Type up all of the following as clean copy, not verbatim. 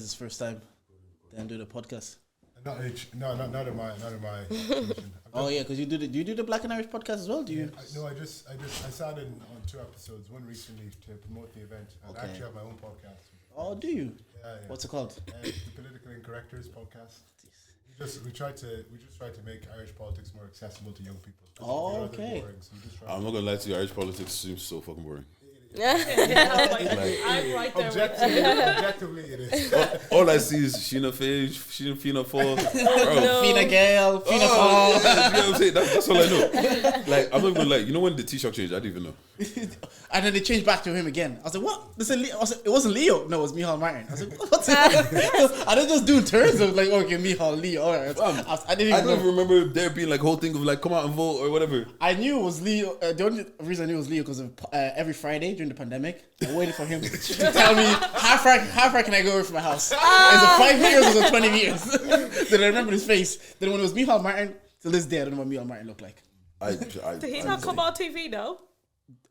guys' first time then do the podcast? Not in my situation. Oh yeah, because do you do the Black and Irish podcast as well? Do you? I sat in on 2 episodes, one recently to promote the event. I actually have my own podcast. Oh, do you? Yeah. What's it called? The Political Incorrectors podcast. We try to make Irish politics more accessible to young people. Oh, okay. Boring, so I'm not gonna lie to you, Irish politics seems so fucking boring. I'm right there. Objectively, it is. All I see is Sheena Fage, Sheena Fall, Fina Gale, Fina Fall. You know what I'm saying? That's all I know. Like, I'm not even like, you know when the T-shirt changed? I didn't even know. And then they changed back to him again. I was like, what? They said it wasn't Leo. No, it was Michal Martin. I was like, what's it? I didn't just do turns of like, okay, Michal, Leo. All right. I don't even remember there being like a whole thing of like, come out and vote or whatever. I knew it was Leo. The only reason I knew it was Leo because of every Friday during the pandemic, I waited for him to tell me how far can I go away from my house. Is it 5 years or is it 20 years? Then I remember his face. Then when it was Michal Martin, till this day I don't know what Michal Martin looked like. Did he not come on TV though?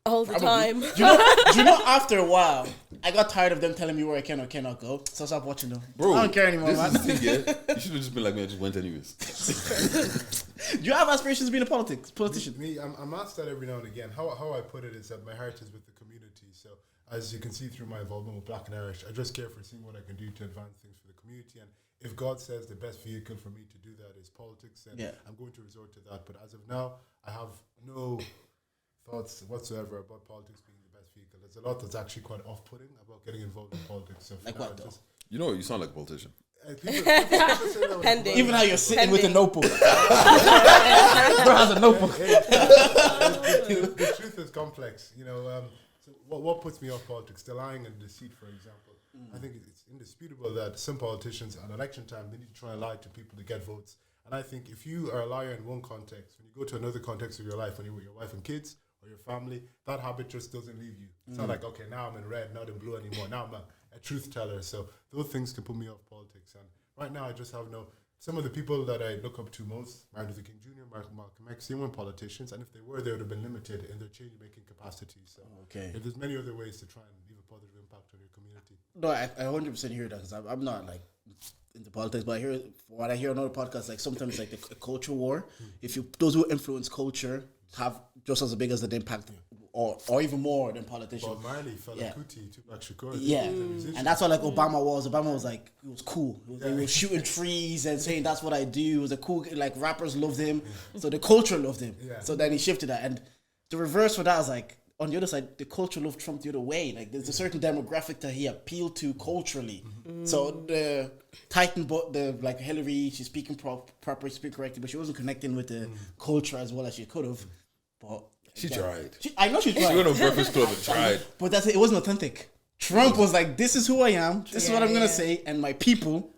All the time. Do you know, after a while, I got tired of them telling me where I can or cannot go, so I stopped watching them. Bro, I don't care anymore, man. Is the thing, yeah? You should have just been like me, I just went anyways. Do you have aspirations of being a politician? Me, I'm asked that every now and again. How I put it is that my heart is with the community. So as you can see through my involvement with Black and Irish, I just care for seeing what I can do to advance things for the community. And if God says the best vehicle for me to do that is politics, then I'm going to resort to that. But as of now, I have no thoughts whatsoever about politics being the best vehicle. There's a lot that's actually quite off-putting about getting involved in politics. So like what though? You know, you sound like a politician. People say that even how you're sitting with a notebook. Bro has a notebook. The truth is complex. You know, so what puts me off politics? The lying and deceit, for example. I think it's indisputable that some politicians at election time, they need to try and lie to people to get votes. And I think if you are a liar in one context, when you go to another context of your life, when you're with your wife and kids or your family, that habit just doesn't leave you. It's not like, okay, now I'm in red, not in blue anymore. Now I'm a truth teller. So those things can put me off politics. And right now I just have some of the people that I look up to most, Martin Luther King Jr., Malcolm X, they weren't politicians. And if they were, they would have been limited in their change-making capacity. So if there's many other ways to try and leave a positive impact on your community. No, I 100% hear that because I'm not like into politics, but I hear on other podcasts, like sometimes like the culture war. If those who influence culture have just as big as the impact, or even more than politicians. Bob Marley, Fela Kuti, Tupac Shakur. And that's what like Obama was. Obama was like, he was cool. He was shooting trees and saying that's what I do. He was a cool, like rappers loved him, so the culture loved him. So then he shifted that, and the reverse for that is like, on the other side, the culture loved Trump the other way. Like, there's a certain demographic that he appealed to culturally. So the Titan, like Hillary, she's speaking properly, speaking correctly, but she wasn't connecting with the culture as well as she could have. But she tried. I know she tried. She went on Breakfast Club and tried. But it wasn't authentic. Trump was like, this is who I am, this is what I'm going to say, and my people,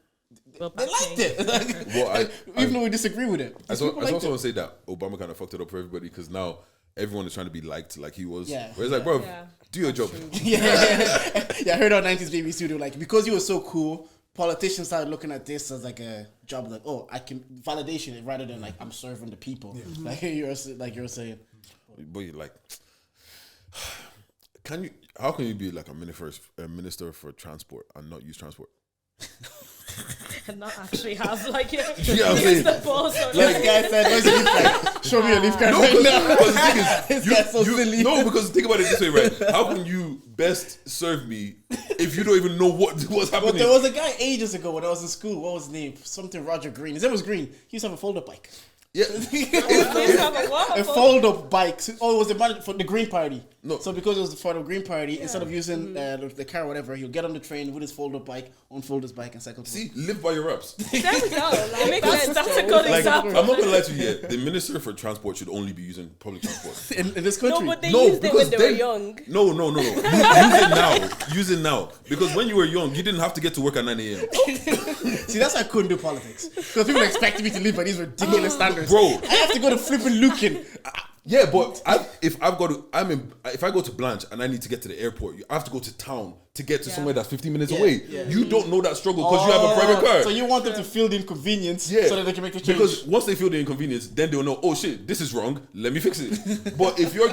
they liked it. Even though we disagree with it. I also want to say that Obama kind of fucked it up for everybody because now everyone is trying to be liked like he was. Where it's like, bro, do your job. I heard on 90s Baby Studio, like, because you were so cool, politicians started looking at this as like a job, like, oh, I can validation it rather than like I'm serving the people. Like you're saying. But you're like, how can you be like a minister for transport and not use transport? And not actually have like what I'm saying? the boss or This guy said, "Where's your leaf card? Show me your leaf card right now." This guy's so silly. No, because think about it this way, right? How can you best serve me if you don't even know what's happening? But there was a guy ages ago when I was in school. What was his name? Something Roger Green. His name was Green. He used to have a fold-up bike. Yeah. A fold-up bike. Oh, it was for the Green Party. No. So because it was for the Green Party, instead of using the car or whatever, he'll get on the train with his fold-up bike, unfold his bike, and cycle. See, live by your reps. There we go. Like, makes sense. That's a good example. I'm not gonna lie to you. The minister for transport should only be using public transport in this country. No, but they used it when they were young. No. Use it now. Because when you were young, you didn't have to get to work at 9 a.m. See, that's why I couldn't do politics. Because people expect me to live by these ridiculous standards. Bro, I have to go to flipping Lucan. Yeah, but if I go to Blanche and I need to get to the airport, I have to go to town to get to somewhere that's 15 minutes away. Yeah. You don't know that struggle because you have a private car. So you want them to feel the inconvenience so that they can make the change. Because once they feel the inconvenience, then they'll know, oh shit, this is wrong. Let me fix it. But if you're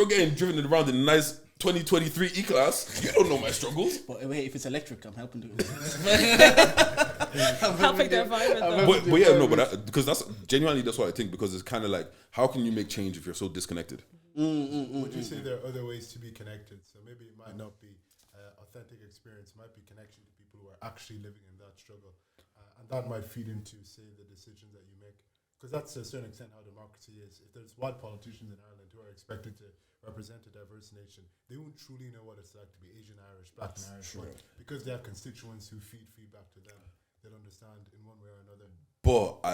getting driven around in a nice 2023 E-Class. You don't know my struggles. But wait, if it's electric, I'm helping to. Helping the environment. But yeah, no, but because that's genuinely that's what I think, because it's kind of like, how can you make change if you're so disconnected? Would you say there are other ways to be connected? So maybe it might not be authentic experience, it might be connection to people who are actually living in that struggle, and that might feed into, say, the decisions that you make. Because that's to a certain extent how democracy is. If there's white politicians in Ireland who are expected to represent a diverse nation, they won't truly know what it's like to be Asian Irish, Black and Irish, because they have constituents who feed feedback to them. They'll understand in one way or another. But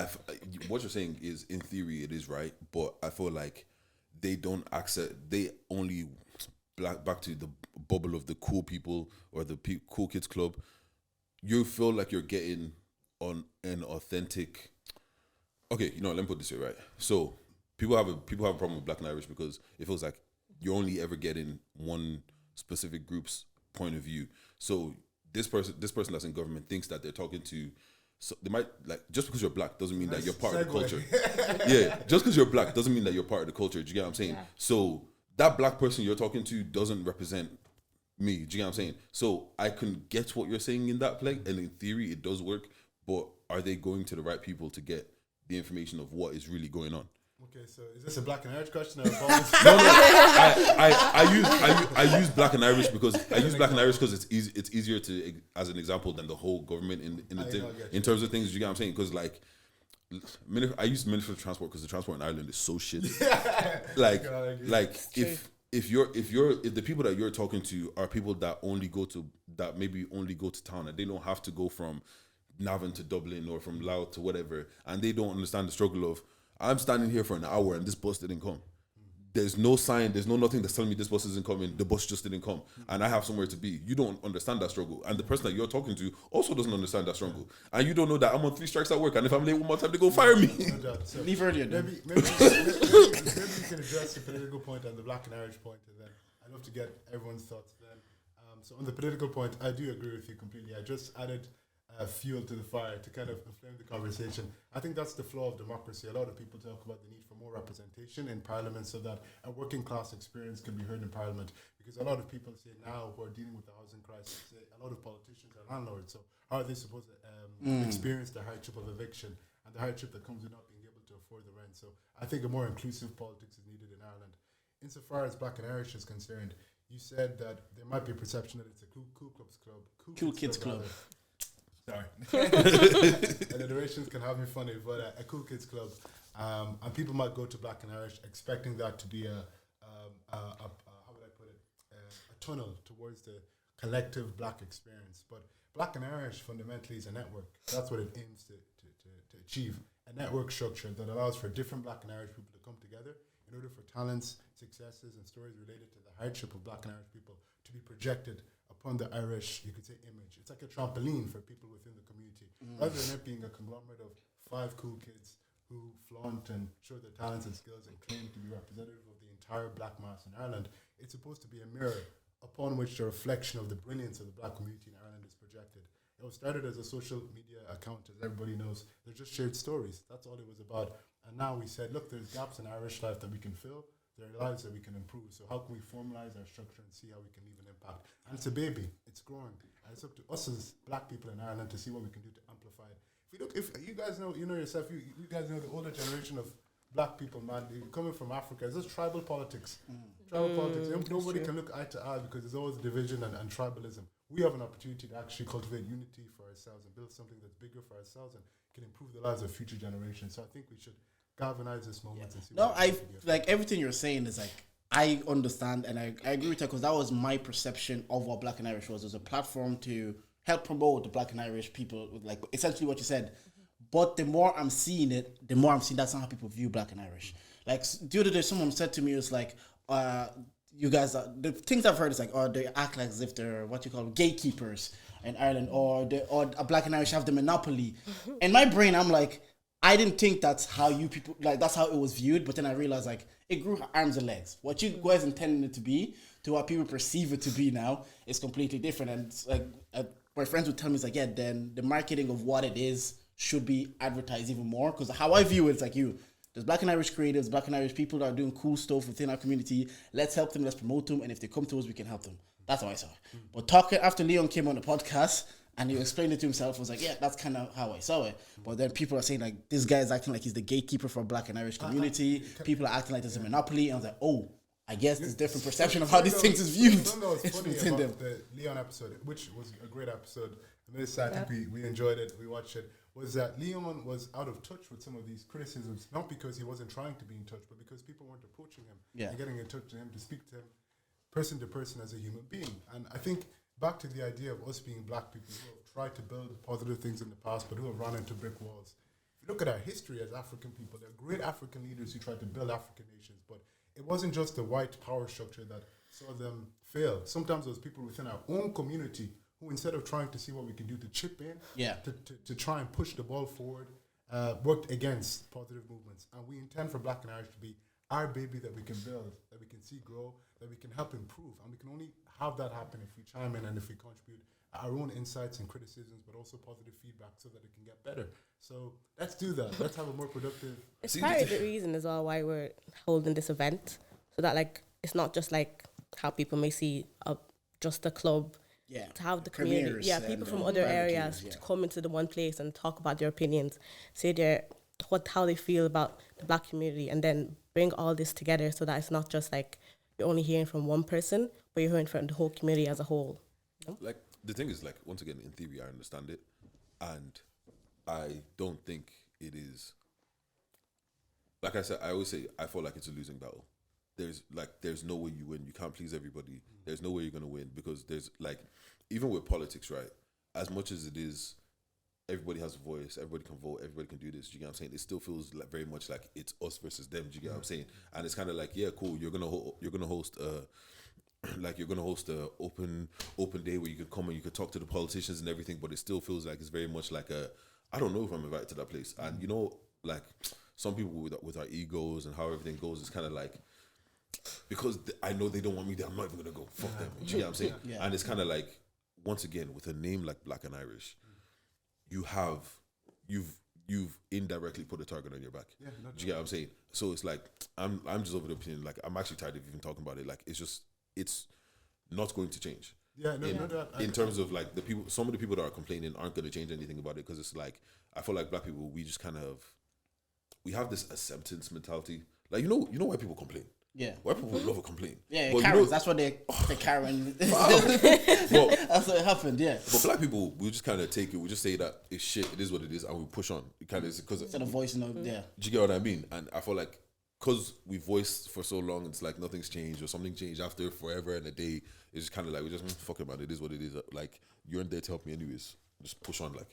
what you're saying is, in theory, it is right. But I feel like they don't accept. They only back to the bubble of the cool people or the cool kids club. You feel like you're getting on an authentic. Okay, let me put it this way, right? So people have a problem with Black and Irish because it feels like you're only ever getting one specific group's point of view. So this person that's in government thinks that they're talking to. So they might, like, just because you're Black doesn't mean that you're part of the culture. Yeah, just because you're Black doesn't mean that you're part of the culture. Do you get what I'm saying? Yeah. So that Black person you're talking to doesn't represent me. Do you get what I'm saying? So I can get what you're saying in that play, and in theory it does work. But are they going to the right people to get the information of what is really going on? Okay, so is this a Black and Irish question? No. I use Black and Irish because it's easy. It's easier to as an example than the whole government in terms of things. You get what I'm saying? Because like, I use Minister of Transport because the transport in Ireland is so shit. If the people that you're talking to are people that maybe only go to town and they don't have to go from Navan to Dublin or from Louth to whatever, and they don't understand the struggle of, I'm standing here for an hour and this bus didn't come. There's no sign, there's nothing that's telling me this bus isn't coming, the bus just didn't come, and I have somewhere to be. You don't understand that struggle, and the person that you're talking to also doesn't understand that struggle, and you don't know that I'm on 3 strikes at work, and if I'm late one more time, they go fire me. So leave earlier. Maybe you can address the political point and the Black and Irish point, and then I'd love to get everyone's thoughts then. So on the political point, I do agree with you completely. I just added fuel to the fire to kind of inflame the conversation. I think that's the flaw of democracy. A lot of people talk about the need for more representation in Parliament so that a working class experience can be heard in Parliament, because a lot of people say now who are dealing with the housing crisis, say a lot of politicians are landlords, so how are they supposed to experience the hardship of eviction and the hardship that comes with not being able to afford the rent? So I think a more inclusive politics is needed in Ireland. Insofar as Black and Irish is concerned, you said that there might be a perception that it's a cool kids club. Sorry. Alliterations can have me funny, but a cool kids club, and people might go to Black and Irish expecting that to be a how would I put it, a tunnel towards the collective Black experience. But Black and Irish fundamentally is a network. That's what it aims to achieve, a network structure that allows for different Black and Irish people to come together in order for talents, successes, and stories related to the hardship of Black and Irish people to be projected upon the Irish, you could say, image. It's like a trampoline for people within the community, rather than it being a conglomerate of 5 cool kids who flaunt and show their talents and skills and claim to be representative of the entire Black mass in Ireland. It's supposed to be a mirror upon which the reflection of the brilliance of the Black community in Ireland is projected. It was started as a social media account, as everybody knows. They're just shared stories. That's all it was about. And now we said, look, there's gaps in Irish life that we can fill. There are lives that we can improve. So how can we formalize our structure and see how we can leave an impact? And it's a baby. It's growing. And it's up to us as Black people in Ireland to see what we can do to amplify it. If you guys know, yourself, you guys know the older generation of Black people, man, coming from Africa, it's just tribal politics. Tribal politics. Nobody can look eye to eye because there's always division and tribalism. We have an opportunity to actually cultivate unity for ourselves and build something that's bigger for ourselves and can improve the lives of future generations. So I think we should galvanize this moment and see. No, I like everything you're saying is like, I understand and I agree with you, because that was my perception of what Black and Irish was as a platform to help promote the Black and Irish people, like essentially what you said. But the more I'm seeing it, the more I'm seeing that's not how people view Black and Irish. Like the other day, someone said to me, it's like, you guys are, the things I've heard is like, they act like as if they're what you call gatekeepers in Ireland, or a Black and Irish have the monopoly. In my brain, I'm like, I didn't think that's how you people, like that's how it was viewed, but then I realized like it grew arms and legs. What you guys intended it to be to what people perceive it to be now is completely different. And it's like my friends would tell me, it's like, yeah, then the marketing of what it is should be advertised even more, because how I view it, it's like There's Black and Irish creatives, Black and Irish people that are doing cool stuff within our community. Let's help them, let's promote them, and if they come to us, we can help them. That's how I saw it. But talking after Leon came on the podcast and he explained it to himself, I was like, yeah, that's kind of how I saw it. But then people are saying like, this guy is acting like he's the gatekeeper for Black and Irish community. People are acting like there's a monopoly. And I was like, oh, I guess there's different perception of how these things is viewed. Something that was funny about the Leon episode, which was a great episode. I think we enjoyed it, we watched it, was that Leon was out of touch with some of these criticisms, not because he wasn't trying to be in touch, but because people weren't approaching him and getting in touch with him to speak to him person to person as a human being. And I think back to the idea of us being Black people who have tried to build positive things in the past, but who have run into brick walls. If you look at our history as African people, there are great African leaders who tried to build African nations, but it wasn't just the white power structure that saw them fail. Sometimes there was people within our own community who, instead of trying to see what we can do to chip in, to try and push the ball forward, worked against positive movements. And we intend for Black and Irish to be our baby that we can build, that we can see grow, that we can help improve. And we can only have that happen if we chime in and if we contribute our own insights and criticisms, but also positive feedback so that it can get better. So let's do that. Let's have a more productive... It's part of the reason as well why we're holding this event, so that like it's not just like how people may see just a club. Yeah, to have the community, people from other areas to come into the one place and talk about their opinions, say how they feel about the Black community, and then bring all this together so that it's not just like you're only hearing from one person, but you're hearing from the whole community as a whole. You know? Like the thing is, like, once again, in theory, I understand it, and I don't think it is. Like I said, I always say I feel like it's a losing battle. There's no way you win. You can't please everybody. There's no way you're gonna win, because there's like, even with politics, right? As much as it is, everybody has a voice, everybody can vote, everybody can do this. Do you get what I'm saying? It still feels like very much like it's us versus them. Do you get what I'm saying? And it's kind of like, yeah, cool. You're gonna host a open day where you could come and you could talk to the politicians and everything, but it still feels like it's very much like I don't know if I'm invited to that place. And you know, like some people with our egos and how everything goes, it's kind of like, because I know they don't want me there, I'm not even gonna go. Fuck them. Do you get what I'm saying? Yeah. And it's kind of like, once again, with a name like Black and Irish, you've indirectly put a target on your back. Yeah, do you get what I'm saying? So it's like, I'm just over the opinion, like I'm actually tired of even talking about it. Like it's not going to change. Yeah, in terms of like the people, some of the people that are complaining aren't going to change anything about it, because it's like, I feel like Black people, we just kind of, we have this acceptance mentality. Like, you know why people complain? Yeah, white people love a complaint. Yeah, Karens. That's what they Karen. That's what happened. Yeah, but Black people, we just kind of take it. We just say that it's shit. It is what it is, and we push on. It kind of is because instead of voicing out. Yeah, do you get what I mean? And I feel like because we voiced for so long, it's like nothing's changed, or something changed after forever and a day. It's just kind of like we just fuck it, man. It is what it is. Like, you're in there to help me anyways. Just push on, like.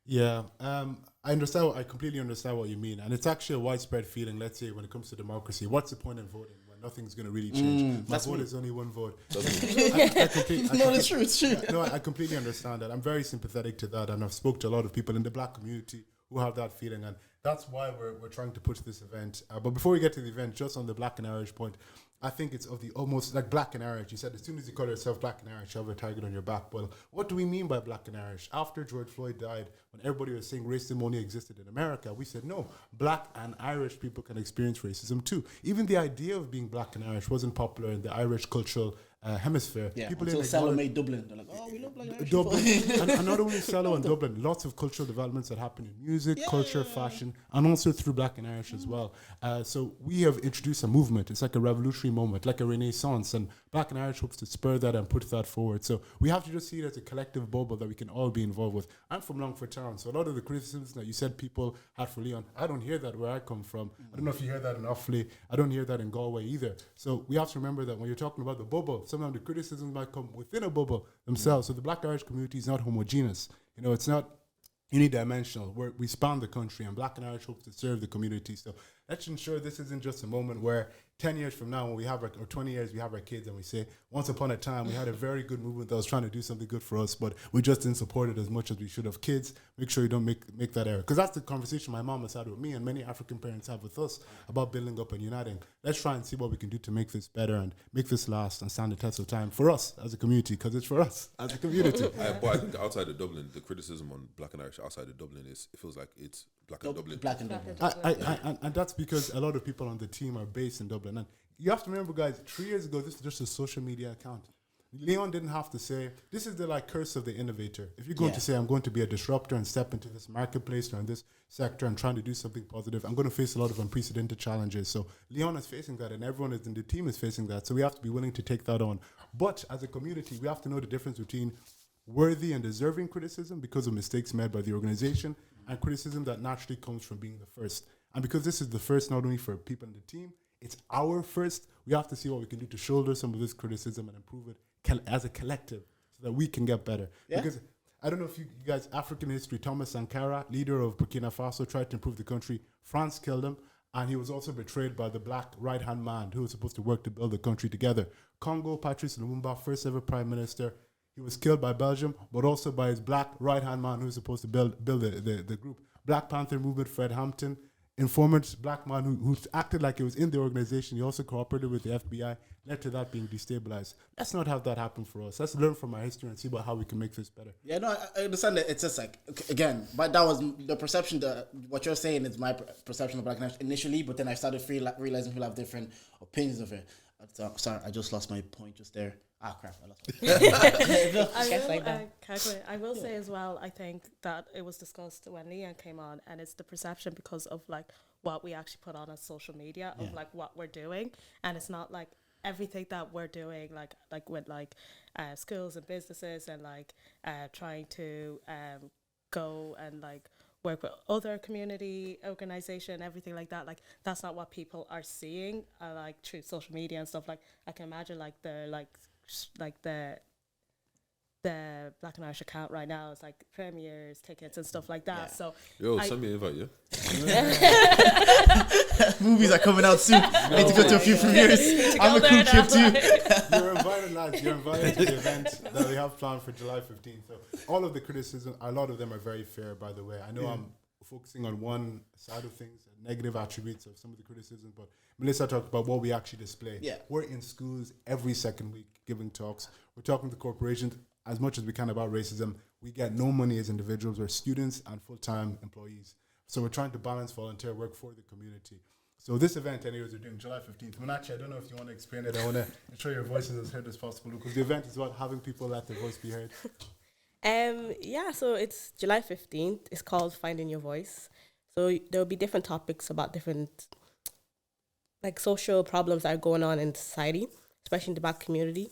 Yeah, I understand. I completely understand what you mean, and it's actually a widespread feeling. Let's say when it comes to democracy, what's the point in voting when nothing's going to really change? My vote is only one vote. It's true. It's true. Yeah, no, I completely understand that. I'm very sympathetic to that, and I've spoke to a lot of people in the Black community who have that feeling, and that's why we're trying to push this event. But before we get to the event, just on the Black and Irish point, I think it's of the almost like Black and Irish. You said as soon as you call yourself Black and Irish, you have a target on your back. Well, what do we mean by Black and Irish? After George Floyd died, when everybody was saying racism only existed in America, we said no, Black and Irish people can experience racism too. Even the idea of being Black and Irish wasn't popular in the Irish cultural hemisphere. Yeah, people until Cello made Dublin. They're like, oh, we love Black and Irish Dublin. and not only Cello and Dublin, lots of cultural developments that happen in music, culture, fashion, and also through Black and Irish as well. So we have introduced a movement. It's like a revolutionary moment, like a renaissance, and Black and Irish hopes to spur that and put that forward. So we have to just see it as a collective bubble that we can all be involved with. I'm from Longford Town, so a lot of the criticisms that you said people had for Leon, I don't hear that where I come from. I don't know if you hear that in Offaly. I don't hear that in Galway either. So we have to remember that when you're talking about the bubble, sometimes the criticisms might come within a bubble themselves. So the Black Irish community is not homogeneous. You know, it's not unidimensional. We span the country, and Black and Irish hopes to serve the community. So let's ensure this isn't just a moment where 10 years from now, when we have or 20 years, we have our kids and we say, once upon a time, we had a very good movement that was trying to do something good for us, but we just didn't support it as much as we should have. Kids, make sure you don't make that error. Because that's the conversation my mom has had with me and many African parents have with us about building up and uniting. Let's try and see what we can do to make this better and make this last and stand the test of time for us as a community, because it's for us as a community. But I think outside of Dublin, the criticism on Black and Irish outside of Dublin it feels like it's Black and Dublin. Black and Dublin. And that's because a lot of people on the team are based in Dublin. And you have to remember, guys, 3 years ago, this is just a social media account. Leon didn't have to say, this is the like curse of the innovator. If you're going to say, I'm going to be a disruptor and step into this marketplace or in this sector and trying to do something positive, I'm going to face a lot of unprecedented challenges. So Leon is facing that, and everyone in the team is facing that. So we have to be willing to take that on. But as a community, we have to know the difference between worthy and deserving criticism because of mistakes made by the organization and criticism that naturally comes from being the first. And because this is the first not only for people in the team, it's our first, we have to see what we can do to shoulder some of this criticism and improve it as a collective so that we can get better. Yeah. Because I don't know if you guys, African history, Thomas Sankara, leader of Burkina Faso, tried to improve the country. France killed him, and he was also betrayed by the black right-hand man who was supposed to work to build the country together. Congo, Patrice Lumumba, first ever prime minister, he was killed by Belgium, but also by his black right-hand man who was supposed to build the group. Black Panther movement, Fred Hampton, informant, black man who acted like he was in the organization. He also cooperated with the FBI, led to that being destabilized. Let's not have that happen for us. Let's learn from our history and see about how we can make this better. Yeah, no, I understand that. It's just like, again, but that was the perception that what you're saying is my perception of Black Nash initially, but then I started realizing people have different opinions of it. Sorry, I just lost my point just there. Ah, crap, I lost I will say as well, I think that it was discussed when Leon came on, and it's the perception because of like what we actually put on social media of like what we're doing, and it's not like everything that we're doing like with like schools and businesses and like trying to go and like work with other community organization, everything like that. Like that's not what people are seeing like through social media and stuff. Like I can imagine like the Black and Irish account right now is like premieres, tickets and stuff like that. So send me an invite, Movies are coming out soon. I need to go to a few premieres. I'm a cool kid too. You're invited, lads. You're invited to the event that we have planned for July 15th. So all of the criticism, a lot of them are very fair, by the way. I know I'm focusing on one side of things, negative attributes of some of the criticism, but Melissa talked about what we actually display. Yeah. We're in schools every second week giving talks. We're talking to corporations as much as we can about racism. We get no money as individuals. We're students and full-time employees. So we're trying to balance volunteer work for the community. So this event, anyways, we're doing July 15th. Munachi, I don't know if you want to explain it. I want to ensure your voice is as heard as possible because the event is about having people let their voice be heard. So it's July 15th. It's called Finding Your Voice. So there'll be different topics about different like social problems that are going on in society, especially in the Black community.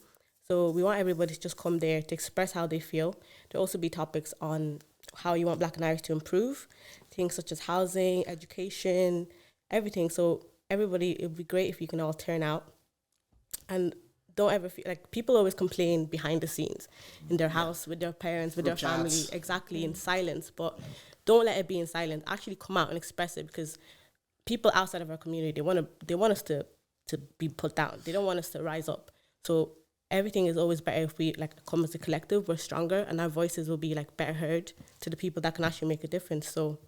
So we want everybody to just come there to express how they feel. There'll also be topics on how you want Black and Irish to improve, things such as housing, education, everything. So everybody, it would be great if you can all turn out. And don't ever feel like people always complain behind the scenes in their house, with their parents, with their family, exactly, in silence. But don't let it be in silence. Actually come out and express it, because people outside of our community, they want us to be put down. They don't want us to rise up. So everything is always better if we like come as a collective. We're stronger, and our voices will be like better heard to the people that can actually make a difference. So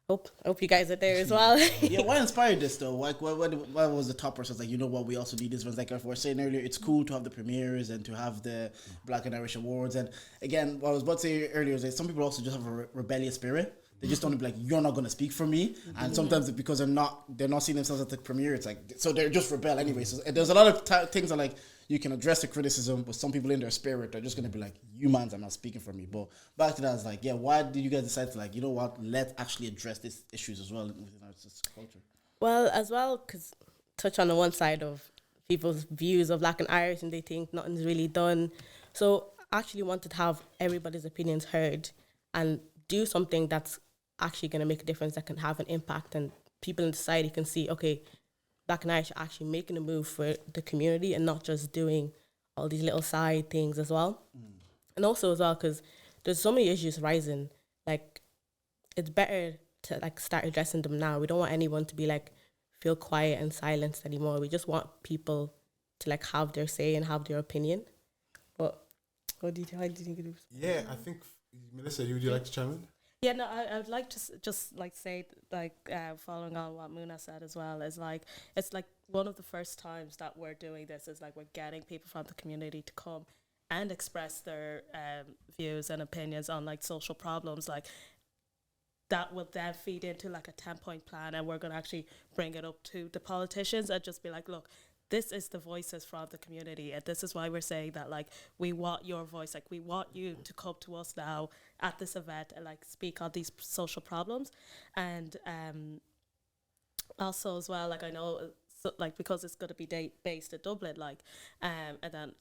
hope you guys are there as well. Yeah, what inspired this though? Like, what was the top person? Like, you know what, we also need this one. Like, if we're saying earlier, it's cool to have the premieres and to have the Black and Irish Awards. And again, what I was about to say earlier is that some people also just have a rebellious spirit. They just don't be like, you're not gonna speak for me. And sometimes because they're not seeing themselves at the premiere, it's like, so they're just rebel anyway. So there's a lot of things that like you can address the criticism, but some people in their spirit are just gonna be like, you mans are not speaking for me. But back to that, it's like, yeah, why did you guys decide to like, you know what, let's actually address these issues as well within our culture? Well, as well, because touch on the one side of people's views of Black and Irish, and they think nothing's really done. So I actually wanted to have everybody's opinions heard and do something that's actually going to make a difference, that can have an impact, and people in society can see, okay, Black and Irish are actually making a move for the community and not just doing all these little side things as well. And also as well, because there's so many issues rising, like it's better to like start addressing them now. We don't want anyone to be like feel quiet and silenced anymore. We just want people to like have their say and have their opinion. But how do you think it is? Yeah, I think Melissa, would you like to chime in? Yeah, no, I would like to just like say, like following on what Muna said as well, is like it's like one of the first times that we're doing this is like we're getting people from the community to come and express their views and opinions on like social problems. Like that will then feed into like a 10-point plan, and we're going to actually bring it up to the politicians and just be like, look, this is the voices from the community, and this is why we're saying that, like, we want your voice, like, we want you to come to us now at this event and like speak on these social problems. And also as well, like, I know, so, like, because it's going to be based in Dublin, like, and then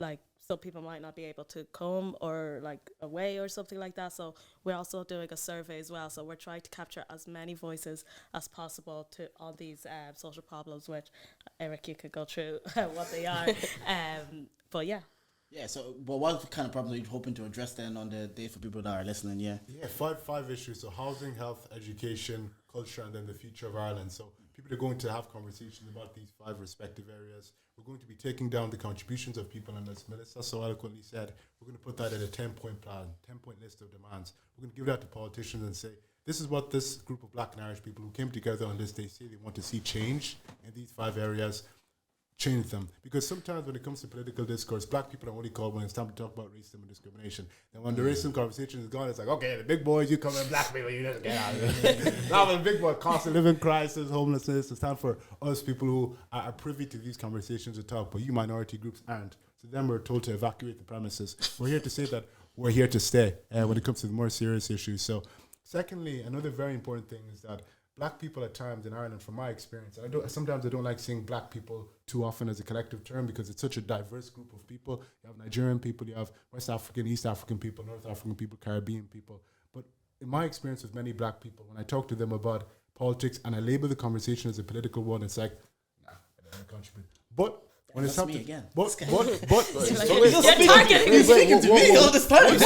like some people might not be able to come or like away or something like that, so we're also doing a survey as well, so we're trying to capture as many voices as possible to on these social problems, which Eric, you could go through what they are. But yeah, so but what kind of problems are you hoping to address then on the day for people that are listening? Five issues. So housing, health, education, culture, and then the future of Ireland. So people are going to have conversations about these 5 respective areas. We're going to be taking down the contributions of people, and as Melissa so eloquently said, we're going to put that in a 10-point plan, 10-point list of demands. We're going to give that to politicians and say, this is what this group of Black and Irish people who came together on this day say they want to see change in these 5 areas. Change them, because sometimes when it comes to political discourse, Black people are only called when it's time to talk about racism and discrimination. Then when the racism conversation is gone, it's like, okay, the big boys, you come in, Black people, you just get out of it. Now when the big boy, cost of living crisis, homelessness, it's time for us people who are privy to these conversations to talk, but you minority groups aren't. So then we're told to evacuate the premises. We're here to say that we're here to stay when it comes to the more serious issues. So secondly, another very important thing is that Black people at times in Ireland, from my experience, sometimes I don't like seeing Black people too often as a collective term, because it's such a diverse group of people. You have Nigerian people, you have West African, East African people, North African people, Caribbean people. But in my experience with many Black people, when I talk to them about politics and I label the conversation as a political one, it's like, nah, I don't contribute. But when it's something again, but speaking to me all this time.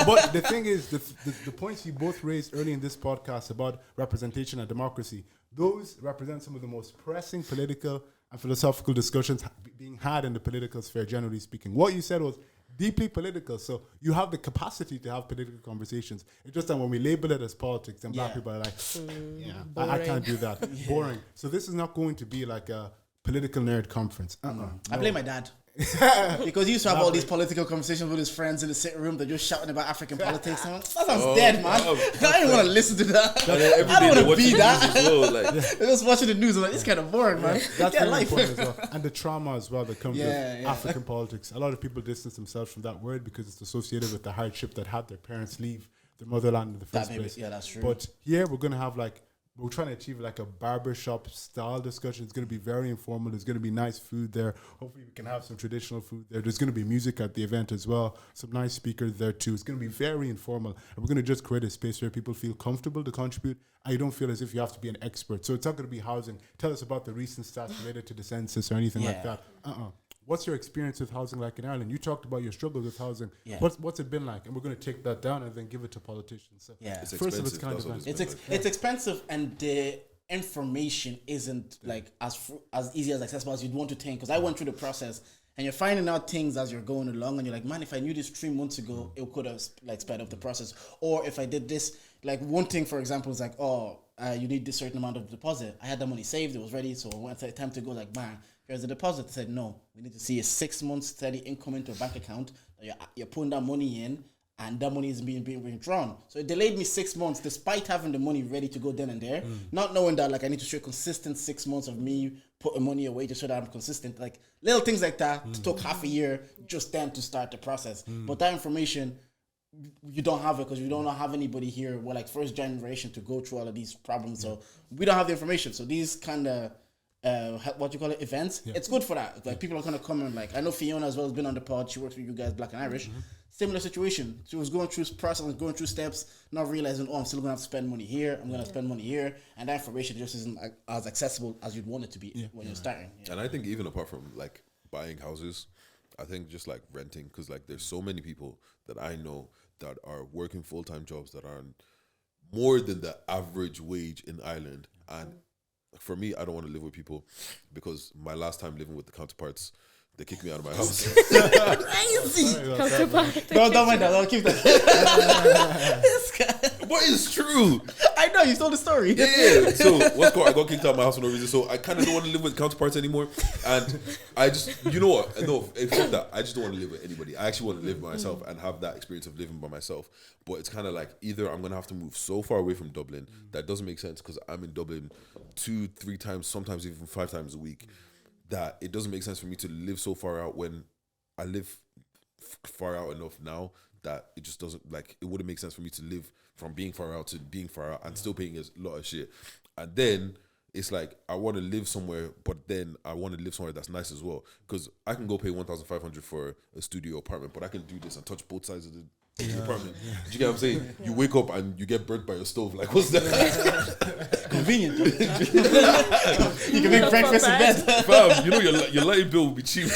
But the thing is, the points you both raised early in this podcast about representation and democracy, those represent some of the most pressing political and philosophical discussions being had in the political sphere, generally speaking. What you said was deeply political, so you have the capacity to have political conversations. It's just that when we label it as politics, then Black people are like, I can't do that. Boring. So this is not going to be like a political nerd conference. I blame my dad. Because he used to have all these political conversations with his friends in the sitting room. They're just shouting about African politics. And that sounds dead, man. I don't want to listen to that. I don't want to be that. They're just watching the news. I'm like, it's kind of boring, man. That's very important as well. And the trauma as well that comes with African politics. A lot of people distance themselves from that word because it's associated with the hardship that had their parents leave their motherland in the first place. Yeah, that's true. But here we're going to have we're trying to achieve like a barbershop style discussion. It's going to be very informal. There's going to be nice food there. Hopefully we can have some traditional food there. There's going to be music at the event as well. Some nice speakers there too. It's going to be very informal. And we're going to just create a space where people feel comfortable to contribute. And you don't feel as if you have to be an expert. So it's not going to be housing. Tell us about the recent stats related to the census or anything like that. What's your experience with housing like in Ireland? You talked about your struggles with housing. What's it been like? And we're going to take that down and then give it to politicians. So it's first of its kind of it's expensive, and the information isn't like as easy as accessible as you'd want to think. Because I went through the process, and you're finding out things as you're going along, and you're like, man, if I knew this 3 months ago, it could have like sped up the process. Or if I did this, like one thing, for example, is like, you need this certain amount of deposit. I had the money saved, it was ready, so when it's time to go, like, man, here's the deposit. They said, no, we need to see a 6 months steady income into a bank account. You're putting that money in, and that money is being withdrawn. So it delayed me 6 months, despite having the money ready to go then and there, not knowing that like I need to show consistent 6 months of me putting money away to show that I'm consistent. Like little things like that took half a year just then to start the process. But that information, you don't have it because you don't have anybody here. We're like first generation to go through all of these problems, so we don't have the information. So these kind of events, it's good for that. Like people are gonna come and like, I know Fiona as well has been on the pod. She works with you guys, Black and Irish. Similar situation. She was going through process, going through steps, not realizing, I'm still gonna have to spend money here. I'm gonna spend money here, and that information just isn't as accessible as you'd want it to be when you're starting. And I think even apart from like buying houses, I think just like renting, because like there's so many people that I know that are working full-time jobs that are more than the average wage in Ireland. And for me, I don't want to live with people, because my last time living with the counterparts, they kicked me out of my house. Crazy. Don't mind that. I'll keep that. What is true? I know You told the story. Yeah. So what's called? I got kicked out of my house for no reason. So I kind of don't want to live with counterparts anymore. And I just, you know what? No, fuck that. I just don't want to live with anybody. I actually want to live by myself and have that experience of living by myself. But it's kind of like either I'm gonna have to move so far away from Dublin that doesn't make sense because I'm in Dublin 2-3 times, sometimes even 5 times a week. That it doesn't make sense for me to live so far out when I live far out enough now that it just doesn't, like, it wouldn't make sense for me to live from being far out to being far out and still paying a lot of shit. And then it's like I want to live somewhere, but then I want to live somewhere that's nice as well, because I can go pay 1,500 for a studio apartment, but I can do this and touch both sides of the apartment. Do you get what I'm saying? You wake up and you get burnt by your stove. Like, what's that? Convenient. You can make breakfast in bed. Fam, you know your light bill will be cheap.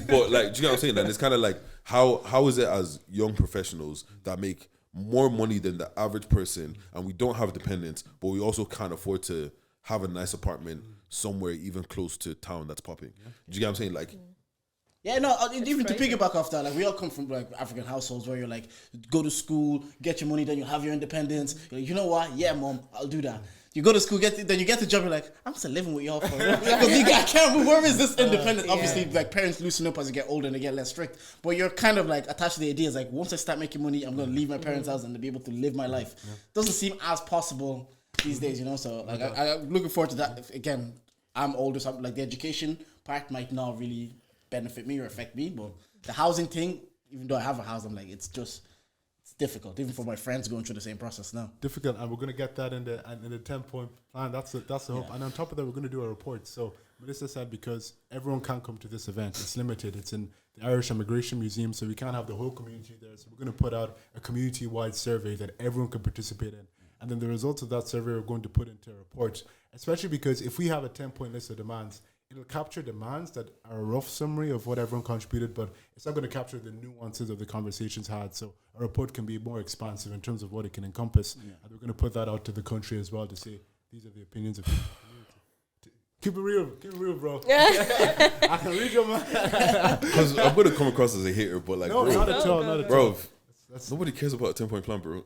But like, do you get what I'm saying? And it's kind of like how is it as young professionals that make more money than the average person, and we don't have dependents, but we also can't afford to have a nice apartment somewhere even close to town that's popping. Do you get what I'm saying? Like, yeah, no, even to piggyback off that, like, we all come from like African households where you're like, go to school, get your money, then you have your independence. You're like, you know what? Yeah, mom, I'll do that. You go to school, then you get the job, you're like, I'm still living with y'all for real. I can't move. Where is this independence? Obviously, like, parents loosen up as you get older and they get less strict. But you're kind of like attached to the idea, like, once I start making money, I'm going to leave my parents' house and be able to live my life. Doesn't seem as possible these days, you know? So, like, I'm looking forward to that. Again, I'm older, so like, the education part might not really benefit me or affect me, but the housing thing, even though I have a house, I'm like, it's difficult, even for my friends going through the same process now. Difficult, and we're going to get that in the 10-point plan. That's the hope. And on top of that, we're going to do a report. So Melissa said, because everyone can't come to this event, it's limited. It's in the Irish Immigration Museum, so we can't have the whole community there. So we're going to put out a community-wide survey that everyone can participate in. And then the results of that survey we're going to put into a report, especially because if we have a 10-point list of demands, it'll capture demands that are a rough summary of what everyone contributed, but it's not going to capture the nuances of the conversations had. So a report can be more expansive in terms of what it can encompass. Yeah. And we're going to put that out to the country as well to say, these are the opinions of people. Keep it real, bro. I can read your mind. Because I'm going to come across as a hater, but like, no, bro, not at all, bro. Nobody cares about a 10-point plan, bro.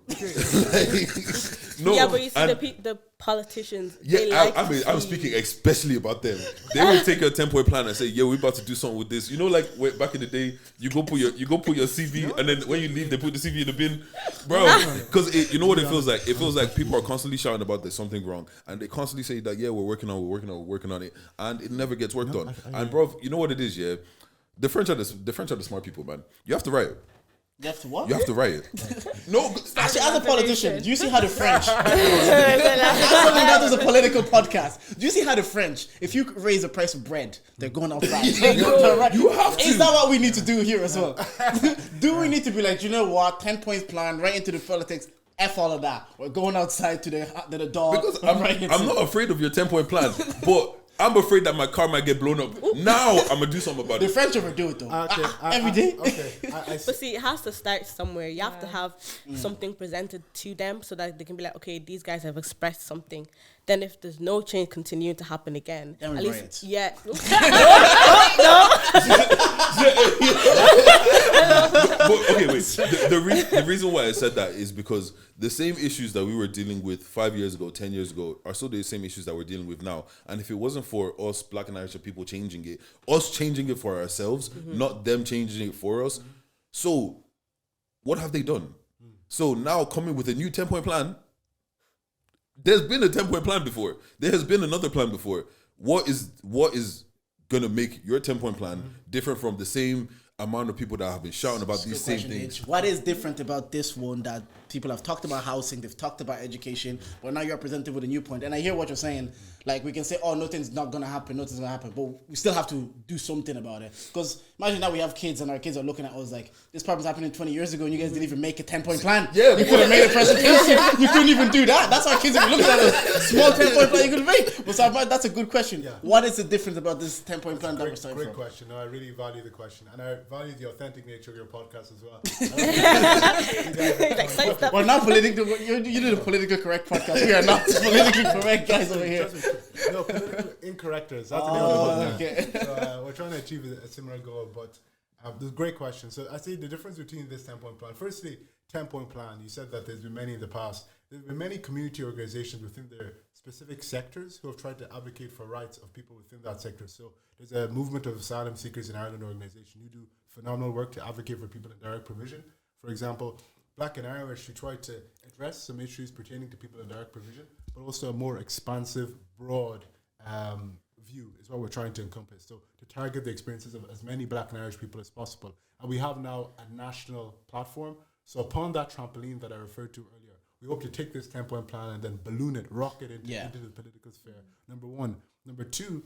No, yeah, but you see the politicians. Yeah, I'm speaking especially about them. They will take a 10-point plan and say, "Yeah, we're about to do something with this." You know, like back in the day, you go put your CV, and then when you leave, they put the CV in the bin, bro. Because you know what it feels like. It feels like people are constantly shouting about there's something wrong, and they constantly say that, "Yeah, we're working on it," and it never gets worked on. And bro, you know what it is, yeah. The French are the smart people, man. You have to write it. You have to what? You have to write it. No, actually, as a politician, do you see how the French? That was a political podcast. Do you see how the French, if you raise the price of bread, they're going outside? You have to. Is that what we need to do here as well? Do we need to be like, you know what, 10-point plan, right into the politics? F all of that. We're going outside to the dog. Because I'm not afraid of your 10-point plan, but I'm afraid that my car might get blown up. Now I'm gonna do something about it. The French overdo it though. Every day. But see, it has to start somewhere. You have to have something presented to them so that they can be like, okay, these guys have expressed something. Then if there's no change continuing to happen again, then at least, yeah. But okay, wait. The reason why I said that is because the same issues that we were dealing with 5 years ago, 10 years ago, are still the same issues that we're dealing with now. And if it wasn't for us Black and Irish people changing it, us changing it for ourselves, not them changing it for us. So what have they done? So now coming with a new 10-point plan, there's been a 10-point plan before. There has been another plan before. What is gonna make your 10-point plan different from the same amount of people that have been shouting about these same things? What is different about this one that people have talked about housing, they've talked about education, but now you're presented with a new point? And I hear what you're saying. Like, we can say, oh, nothing's going to happen, but we still have to do something about it. Because imagine now we have kids and our kids are looking at us like, this problem's happening 20 years ago and you guys didn't even make a 10-point plan. Yeah, you could have made a presentation. You couldn't even do that. That's how kids are looking at us. Small 10-point plan you could make. But so that's a good question. Yeah. What is the difference about this 10-point plan that we're starting from? Great question. No, I really value the question. And I value the authentic nature of your podcast as well. We're not political. You did a politically correct podcast. We are not politically correct guys over here. No, political incorrectors. That's the name of the podcast. Okay. So we're trying to achieve a similar goal, but This is a great question. So I say the difference between this 10-point plan. Firstly, 10-point plan. You said that there's been many in the past. There's been many community organizations within their specific sectors who have tried to advocate for rights of people within that sector. So there's a movement of asylum seekers in Ireland organization who do phenomenal work to advocate for people in direct provision. For example, Black and Irish, who try to address some issues pertaining to people in direct provision, but also a more expansive, broad view is what we're trying to encompass. So to target the experiences of as many Black and Irish people as possible. And we have now a national platform. So upon that trampoline that I referred to earlier, we hope to take this 10-point plan and then balloon it, rock it into the political sphere. Number one. Number two,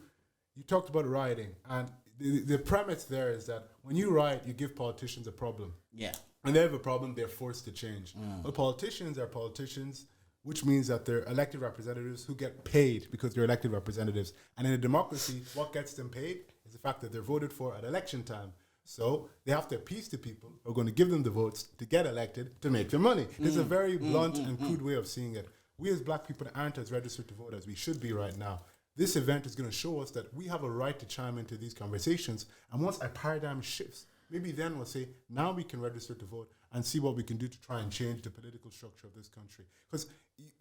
you talked about rioting. And the premise there is that when you riot, you give politicians a problem. Yeah. And they have a problem, they're forced to change. But politicians are politicians, which means that they're elected representatives who get paid because they're elected representatives. And in a democracy, what gets them paid is the fact that they're voted for at election time. So they have to appease the people who are going to give them the votes to get elected to make their money. This is a very blunt and crude way of seeing it. We as Black people aren't as registered to vote as we should be right now. This event is going to show us that we have a right to chime into these conversations. And once our paradigm shifts, maybe then we'll say, now we can register to vote and see what we can do to try and change the political structure of this country. Because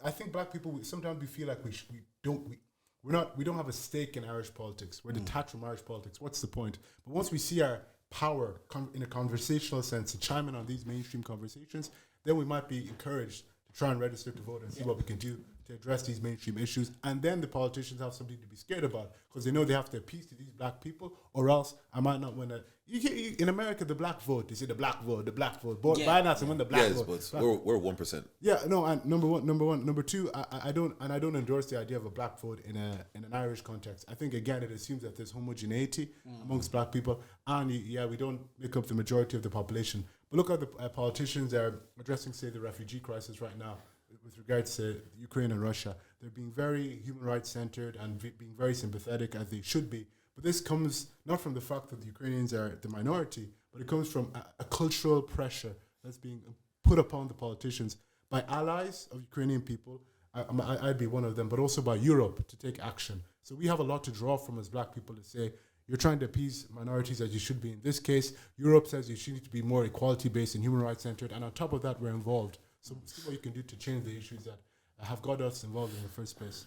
I think Black people, sometimes we feel like we don't have a stake in Irish politics. We're detached from Irish politics. What's the point? But once we see our power in a conversational sense to chime in on these mainstream conversations, then we might be encouraged to try and register to vote and see what we can do to address these mainstream issues. And then the politicians have something to be scared about because they know they have to appease to these Black people, or else I might not win. In America, the Black vote, they say the Black vote. Biden has to win the Black vote. Yes, but we're 1%. Yeah, no, and number one. Number two, I don't endorse the idea of a Black vote in an Irish context. I think, again, it assumes that there's homogeneity amongst Black people, and we don't make up the majority of the population. But look how the politicians are addressing, say, the refugee crisis right now with regards to Ukraine and Russia. They're being very human rights centered and being very sympathetic, as they should be. But this comes not from the fact that the Ukrainians are the minority, but it comes from a cultural pressure that's being put upon the politicians by allies of Ukrainian people. I'd be one of them, but also by Europe to take action. So we have a lot to draw from as Black people to say, you're trying to appease minorities as you should be. In this case, Europe says you should need to be more equality-based and human rights centered, and on top of that, we're involved. So see what you can do to change the issues that have got us involved in the first place.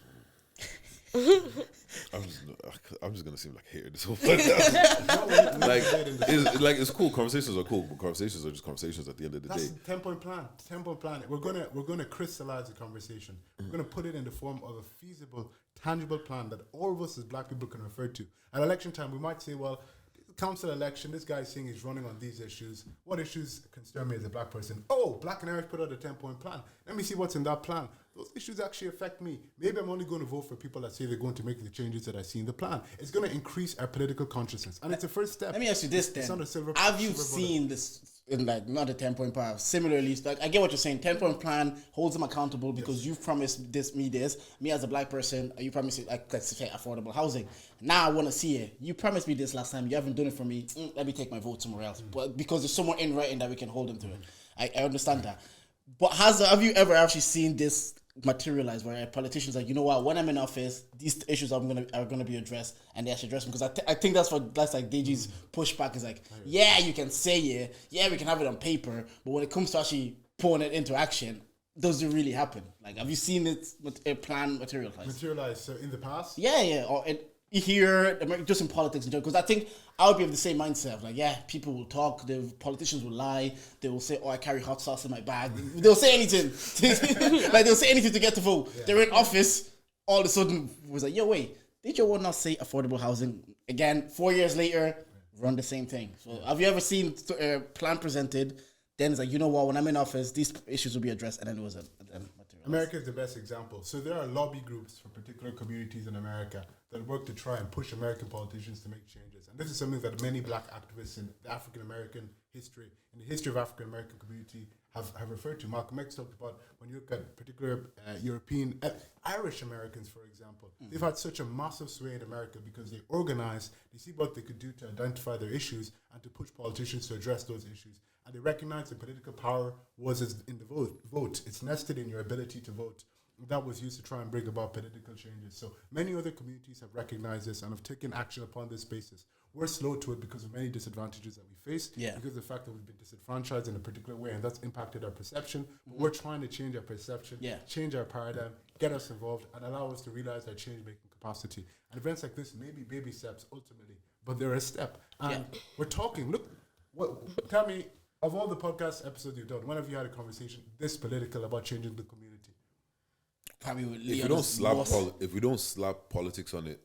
I'm just gonna seem like a hater this whole podcast. It's cool. Conversations are cool, but conversations are just conversations at the end of the day. That's the 10-point plan. 10-point plan. We're gonna crystallize the conversation. We're gonna put it in the form of a feasible, tangible plan that all of us as Black people can refer to. At election time, we might say, well, council election, this guy's saying he's running on these issues. What issues concern me as a Black person? Oh, Black and Irish put out a 10-point plan. Let me see what's in that plan. Those issues actually affect me. Maybe I'm only going to vote for people that say they're going to make the changes that I see in the plan. It's going to increase our political consciousness. And it's a first step. Let me ask you this then. Have you seen this in not a 10-point plan? Similarly, I get what you're saying. 10-point plan holds them accountable because you've promised me as a Black person, you promised me, let's say, affordable housing. Now I want to see it. You promised me this last time. You haven't done it for me. Let me take my vote somewhere else. But because there's someone in writing that we can hold them to it. I understand that. But have you ever actually seen this materialize where politicians are like, you know what, when I'm in office, these issues are gonna be addressed, and they actually address them? Because I think that's like DG's pushback is like, yeah, you can say it, yeah, we can have it on paper, but when it comes to actually pulling it into action, does it really happen? Like, have you seen it a plan materialize? So in the past, or here, just in politics in general, because I think I would be of the same mindset of like, yeah, people will talk, the politicians will lie, they will say, oh, I carry hot sauce in my bag. They'll say anything. Like, they'll say anything to get to vote. Yeah. They're in office, all of a sudden, was like, yo, wait, did your one not say affordable housing? Again, 4 years later, run the same thing. So have you ever seen a plan presented, then it's like, you know what, when I'm in office, these issues will be addressed, and then it was America is the best example. So there are lobby groups for particular communities in America that work to try and push American politicians to make changes. And this is something that many Black activists in the African-American history, in the history of African-American community, have referred to. Malcolm X talked about when you look at particular European, Irish Americans, for example. They've had such a massive sway in America because they organized, they see what they could do to identify their issues and to push politicians to address those issues. And they recognize the political power was in the vote. It's nested in your ability to vote. That was used to try and bring about political changes. So many other communities have recognized this and have taken action upon this basis. we're slow to it because of many disadvantages that we face. Yeah. Because of the fact that we've been disenfranchised in a particular way, and that's impacted our perception. But we're trying to change our perception, change our paradigm, get us involved, and allow us to realize our change-making capacity. And events like this may be baby steps ultimately, but they're a step. And we're talking. Look, tell me, of all the podcast episodes you've done, when have you had a conversation this political about changing the community? Probably with if we don't slap politics on it,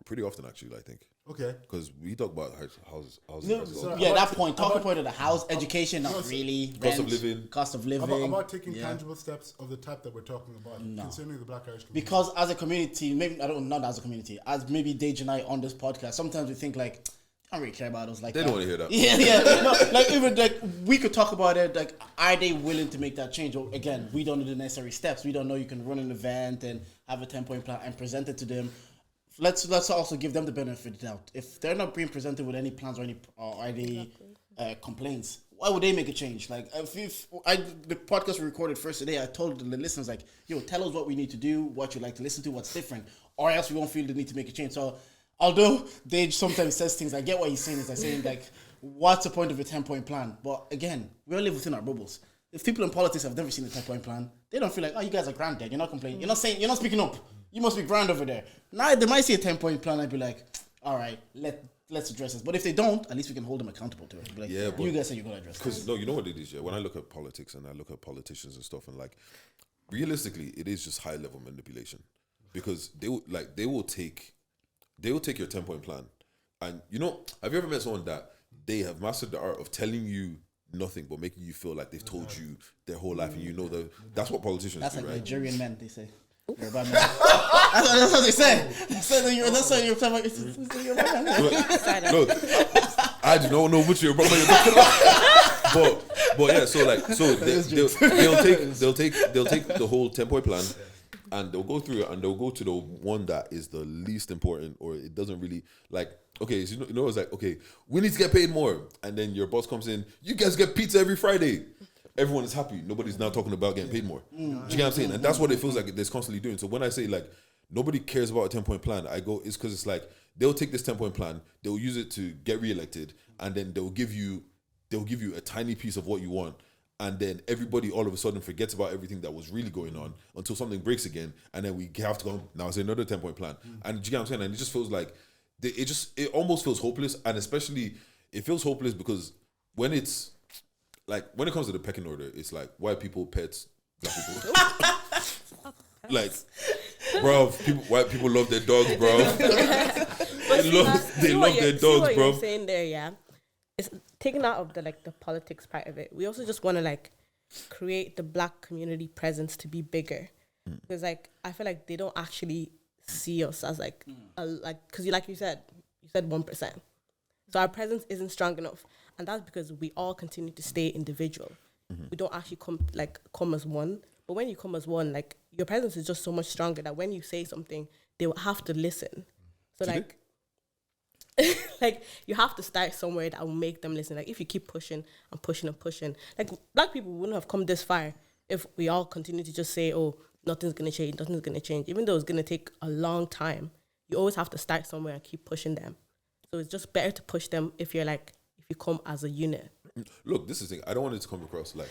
pretty often actually, I think. Okay. Because we talk about houses. That point, talking point of the house, education, not really. Cost of living. About taking tangible steps of the type that we're talking about concerning the Black Irish community. Because as a community, maybe not as a community, as maybe Dage and I on this podcast, sometimes we think like, I don't really care about us like they that. Don't want to hear that. Yeah. No, like even like we could talk about it. Like, are they willing to make that change? Or, again, we don't know the necessary steps. We don't know you can run an event and have a 10-point plan and present it to them. Let's also give them the benefit of the doubt. If they're not being presented with any plans or any complaints, why would they make a change? Like the podcast we recorded first today, I told the listeners like, yo, tell us what we need to do, what you like to listen to, what's different, or else we won't feel the need to make a change. So although Dage sometimes says things, I get what he's saying. Is like saying like, what's the point of a 10-point plan? But again, we all live within our bubbles. If people in politics have never seen a 10-point plan, they don't feel like, oh, you guys are grand there. You're not complaining. You're not speaking up. You must be grand over there. Now they might see a 10-point plan and be like, all right, let's address this. But if they don't, at least we can hold them accountable to it. Be like, you guys say you're gonna address this. Because no, you know what it is, when I look at politics and I look at politicians and stuff, and like realistically, it is just high level manipulation. Because they will take your 10-point plan. And have you ever met someone that they have mastered the art of telling you nothing but making you feel like they've told you their whole life, and that's what politicians do, like right? Nigerian men, they say. You're a bad man. That's what they say. That's what you're talking about. You're a bad man. Look, I do not know which you're talking about. But yeah, they'll take the whole 10-point plan, and they'll go through it, and they'll go to the one that is the least important, or it doesn't really like. Okay, so it's like, okay, we need to get paid more, and then your boss comes in. You guys get pizza every Friday. Everyone is happy. Nobody's now talking about getting paid more. Do you get what I'm saying? And that's what it feels like they're constantly doing. So when I say like nobody cares about a 10-point plan, I go, it's because it's like they'll take this 10-point plan, they'll use it to get reelected, and then they'll give you a tiny piece of what you want, and then everybody all of a sudden forgets about everything that was really going on until something breaks again, and then we have to go, now it's another 10-point plan. And do you get what I'm saying? And it just feels like it almost feels hopeless, and especially it feels hopeless because when it's like when it comes to the pecking order, it's like white people, pets, black people. Like, bro, white people love their dogs, bro. they love their dogs, bro. You're saying there, yeah. It's taken out of the politics part of it. We also just want to like create the Black community presence to be bigger, because like I feel like they don't actually see us as because you said 1%. So our presence isn't strong enough, and that's because we all continue to stay individual. We don't actually come as one. But when you come as one, like your presence is just so much stronger that when you say something, they will have to listen. So like you have to start somewhere that will make them listen. Like if you keep pushing and pushing and pushing, like Black people wouldn't have come this far if we all continue to just say, oh, nothing's gonna change. Even though it's gonna take a long time, you always have to start somewhere and keep pushing them. So it's just better to push them if you come as a unit. Look, this is the thing. I don't want it to come across like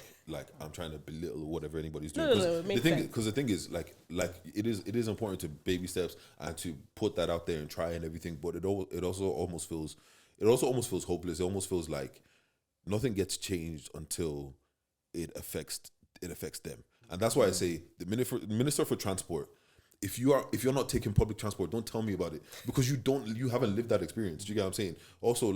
I'm trying to belittle whatever anybody's doing. No, Because the thing is, like it is important to baby steps and to put that out there and try and everything. But it also almost feels hopeless. It almost feels like nothing gets changed until it affects them. And that's why I say the minister for transport. If you're not taking public transport, don't tell me about it, because you haven't lived that experience. Do you get what I'm saying? Also,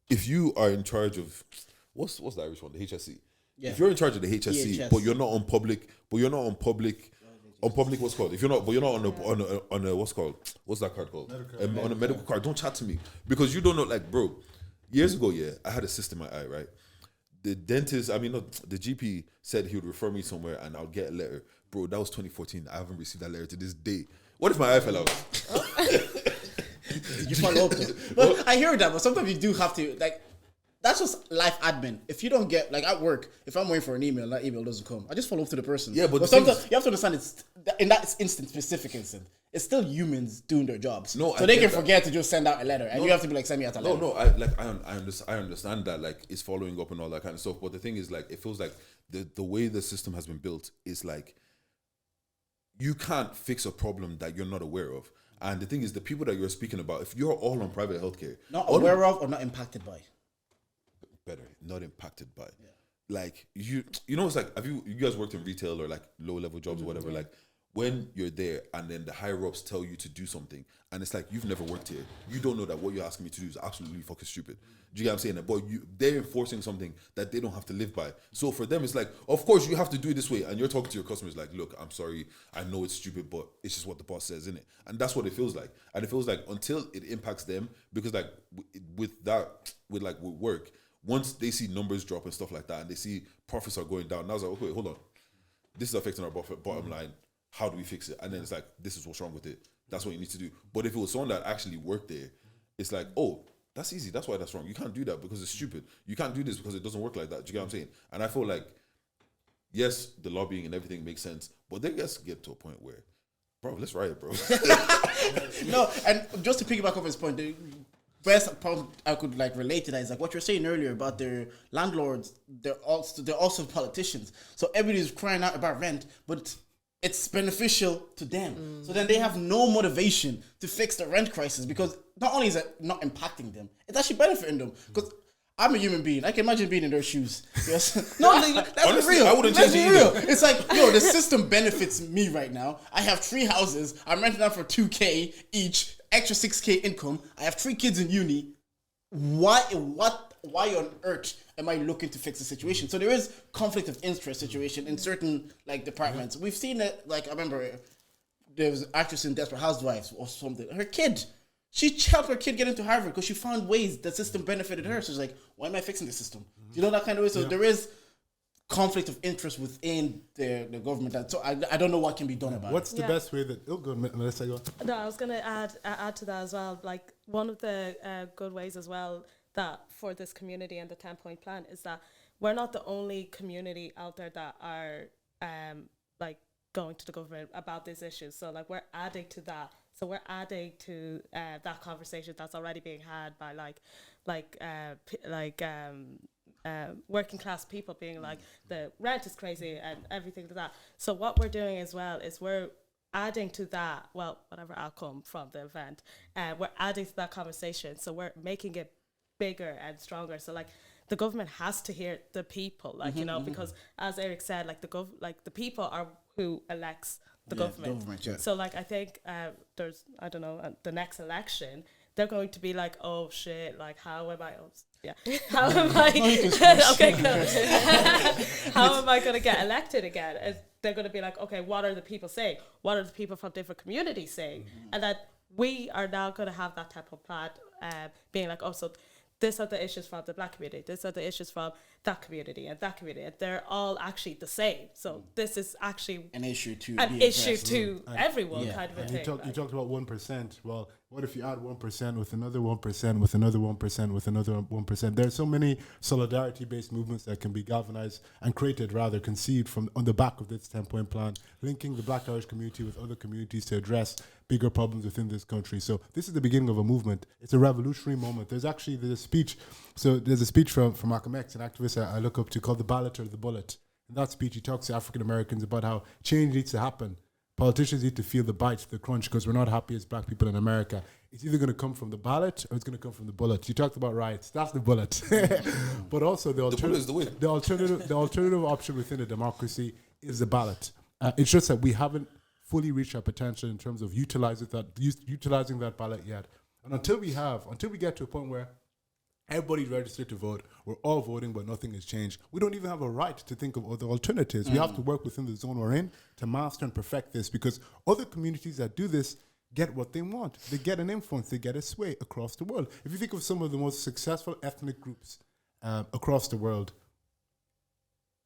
if you are in charge of what's the Irish one, the HSC. Yeah. If you're in charge of the HSC, EHS. but you're not on public, what's called? If you're not on a what's that card called? On a medical card, don't chat to me, because you don't know. Like, bro, years ago, I had a cyst in my eye, right? The dentist, the GP said he would refer me somewhere and I'll get a letter. Bro, that was 2014. I haven't received that letter to this day. What if my eye fell out? You follow up though. But I hear that, but sometimes you do have to, like, that's just life admin. If you don't get, like at work, if I'm waiting for an email, that email doesn't come, I just follow up to the person. Yeah, but sometimes you have to understand it's in that specific instant, it's still humans doing their jobs. No, so they can forget to just send out a letter, and you have to be like, send me out a letter. No, I understand that, like, it's following up and all that kind of stuff. But the thing is, like, it feels like the way the system has been built is like you can't fix a problem that you're not aware of. And the thing is, the people that you're speaking about, if you're all on private healthcare, not aware of or not impacted by, better, not impacted by. Yeah. Like you know, it's like, have you guys worked in retail or like low level jobs or whatever? Like when you're there and then the higher ups tell you to do something, and it's like, you've never worked here, you don't know that what you're asking me to do is absolutely fucking stupid. Do you get what I'm saying? But they're enforcing something that they don't have to live by. So for them, it's like, of course you have to do it this way, and you're talking to your customers like, look, I'm sorry, I know it's stupid, but it's just what the boss says, isn't it? And that's what it feels like. And it feels like until it impacts them, because like with work, once they see numbers drop and stuff like that, and they see profits are going down, now it's like, okay, hold on, this is affecting our bottom line. How do we fix it? And then it's like, this is what's wrong with it. That's what you need to do. But if it was someone that actually worked there, it's like, oh, that's easy. That's why that's wrong. You can't do that because it's stupid. You can't do this because it doesn't work like that. Do you get what I'm saying? And I feel like, yes, the lobbying and everything makes sense, but they just get to a point where, bro, let's riot, bro. No, and just to piggyback off his point, the best part I could like relate to that is like what you're saying earlier about their landlords. They're also politicians. So everybody's crying out about rent, but it's beneficial to them. So then they have no motivation to fix the rent crisis, because not only is it not impacting them, it's actually benefiting them. Because I'm a human being. I can imagine being in their shoes. Yes. No, let's Honestly, be real. I wouldn't Let's change be it real. either. It's like, yo, the system benefits me right now. I have 3 houses. I'm renting them for $2,000 each, extra $6,000 income. I have 3 kids in uni. Why on earth am I looking to fix the situation? So there is conflict of interest situation in certain like departments. We've seen it. Like I remember there was an actress in Desperate Housewives or something. Her kid, she helped her kid get into Harvard because she found ways the system benefited her. So she's like, why am I fixing the system? You know, that kind of way. So there is conflict of interest within the government. And so I don't know what can be done about What's it. the best way that... Oh, go on, Melissa, go on. No, I was going to add to that as well. Like one of the good ways as well that for this community and the 10-point plan is that we're not the only community out there that are like going to the government about these issues. So like we're adding to that. So we're adding to that conversation that's already being had by working class people being like, the rent is crazy and everything like that. So what we're doing as well is we're adding to that, well, whatever outcome from the event, we're adding to that conversation. So we're making it bigger and stronger. So like the government has to hear the people, like, you know, because as Eric said, like the people are who elects the government. So like I think there's, I don't know, the next election, they're going to be like, oh shit, like how am I? How am I? Okay, cool. How am I going to get elected again? They're going to be like, okay, what are the people saying? What are the people from different communities saying? And that we are now going to have that type of plan, being like, oh, so these are the issues from the Black community, these are the issues from that community and that community, and they're all actually the same. So this is actually an issue to everyone, kind of a thing. You talked about 1%. Well, what if you add 1% with another 1%, with another 1%, with another 1%? There are so many solidarity-based movements that can be galvanized and conceived from on the back of this 10-point plan, linking the Black Irish community with other communities to address bigger problems within this country. So this is the beginning of a movement. It's a revolutionary moment. There's a speech. So there's a speech from Malcolm X, an activist I look up to, called "The Ballot or the Bullet." In that speech, he talks to African Americans about how change needs to happen. Politicians need to feel the bite, the crunch, because we're not happy as Black people in America. It's either going to come from the ballot or it's going to come from the bullet. You talked about riots. That's the bullet. But also the alternative option within a democracy is the ballot. It's just that we haven't fully reached our potential in terms of utilizing that ballot yet. And until we get to a point where everybody's registered to vote, we're all voting, but nothing has changed. We don't even have a right to think of other alternatives. We have to work within the zone we're in to master and perfect this, because other communities that do this get what they want. They get an influence, they get a sway across the world. If you think of some of the most successful ethnic groups across the world,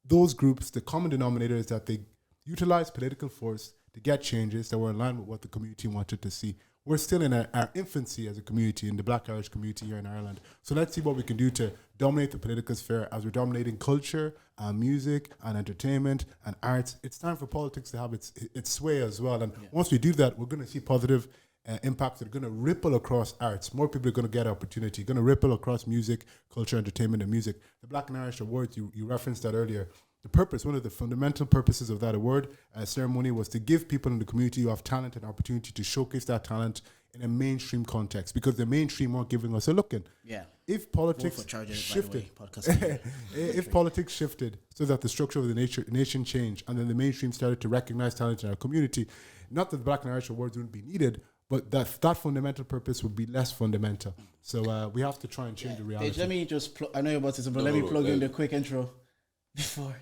those groups, the common denominator is that they utilize political force to get changes that were in line with what the community wanted to see. we're still in our infancy as a community, in the Black Irish community here in Ireland. So let's see what we can do to dominate the political sphere as we're dominating culture and music and entertainment and arts. It's time for politics to have its sway as well. And once we do that, we're going to see positive impacts that are going to ripple across arts. More people are going to get opportunity, going to ripple across music, culture, entertainment, and music. The Black and Irish Awards, you referenced that earlier. The purpose, one of the fundamental purposes of that award ceremony was to give people in the community who have talent an opportunity to showcase that talent in a mainstream context, because the mainstream aren't giving us a look in. Yeah. If politics shifted, if politics shifted so that the structure of the nation changed, and then the mainstream started to recognize talent in our community, not that the Black and Irish Awards wouldn't be needed, but that fundamental purpose would be less fundamental. So we have to try and change the reality. Let me just, I know you're about to say, but let me plug in the quick intro before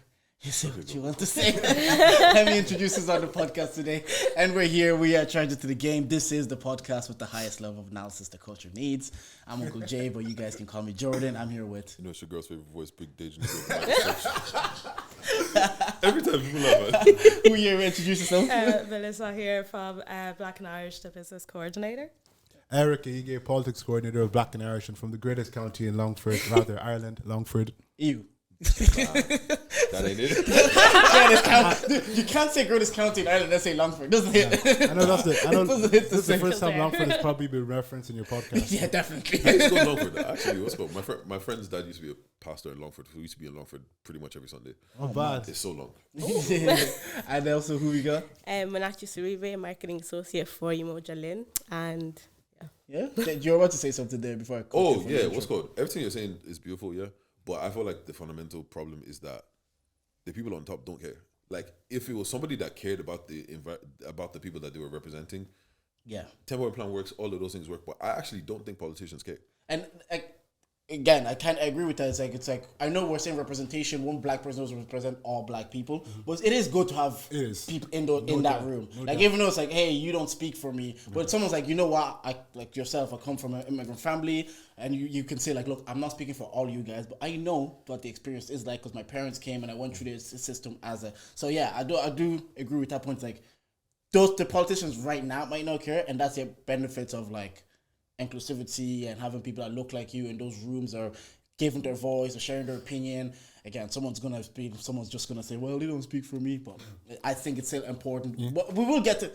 you say what you want to say. Let me introduce us on the podcast today. And we're here. We are Charge It to the Game. This is the podcast with the highest level of analysis the culture needs. I'm Uncle Jay, but you guys can call me Jordan. I'm here with... You know, it's your girl's favorite voice, Big Dejan. Every time people love it. Who here? Introduce yourself. Melissa here from Black and Irish, the business coordinator. Eric Ige, politics coordinator of Black and Irish, and from the greatest county in Longford, rather Ireland, Longford. You. That ain't it. You can't say greatest county in Ireland and say Longford, doesn't it? I know that's It's this is the first time Longford has probably been referenced in your podcast. Yeah, definitely. I used to go to Longford. Actually, what's called my friend's dad used to be a pastor in Longford, who used to be in Longford pretty much every Sunday. Oh, bad. It's so long. And also, who we got? Munachi Suribe, marketing associate for Umoja Lynn, and Yeah, you're about to say something there before I. Oh yeah, what's called? Everything you're saying is beautiful, yeah. But I feel like the fundamental problem is that the people on top don't care. Like, if it was somebody that cared about the people that they were representing, yeah, 10-point plan works, all of those things work. But I actually don't think politicians care. And again, I can't agree with that. It's like I know we're saying representation. One black person doesn't represent all black people, but it is good to have people in that room. Even though it's like, hey, you don't speak for me, but someone's like, you know what, I like yourself. I come from an immigrant family, and you can say like, look, I'm not speaking for all you guys, but I know what the experience is like because my parents came and I went through this system as a. So yeah, I do agree with that point. It's like the politicians right now might not care, and that's the benefits of like inclusivity and having people that look like you in those rooms or giving their voice or sharing their opinion. Again, someone's just gonna say, well, they don't speak for me, but I think it's still important. But we will get to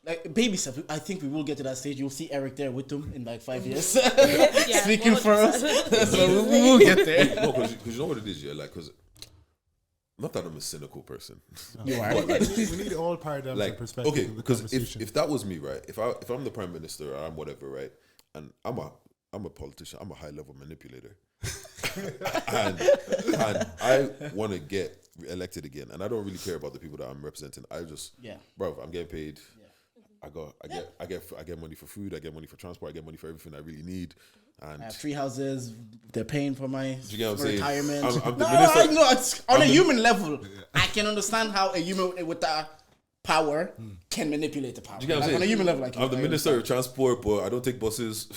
like baby stuff. I think we will get to that stage. You'll see Eric there with them in like 5 years speaking for us. So we will get there. No, because you know what it is, yeah. Like, because not that I'm a cynical person. You are. But, like, we need all paradigms and perspectives. Okay, because if that was me, right? If I'm the prime minister or I'm whatever, right? And I'm a politician. I'm a high level manipulator, and I want to get elected again. And I don't really care about the people that I'm representing. I just, bro, I'm getting paid. Yeah. I get money for food. I get money for transport. I get money for everything I really need. And I have 3 houses. They're paying for my retirement. I'm the minister. I know. It's on a human level. I can understand how a human with that power can manipulate the power. You get what I'm saying? On a human level, I'm the minister of transport, but I don't take buses.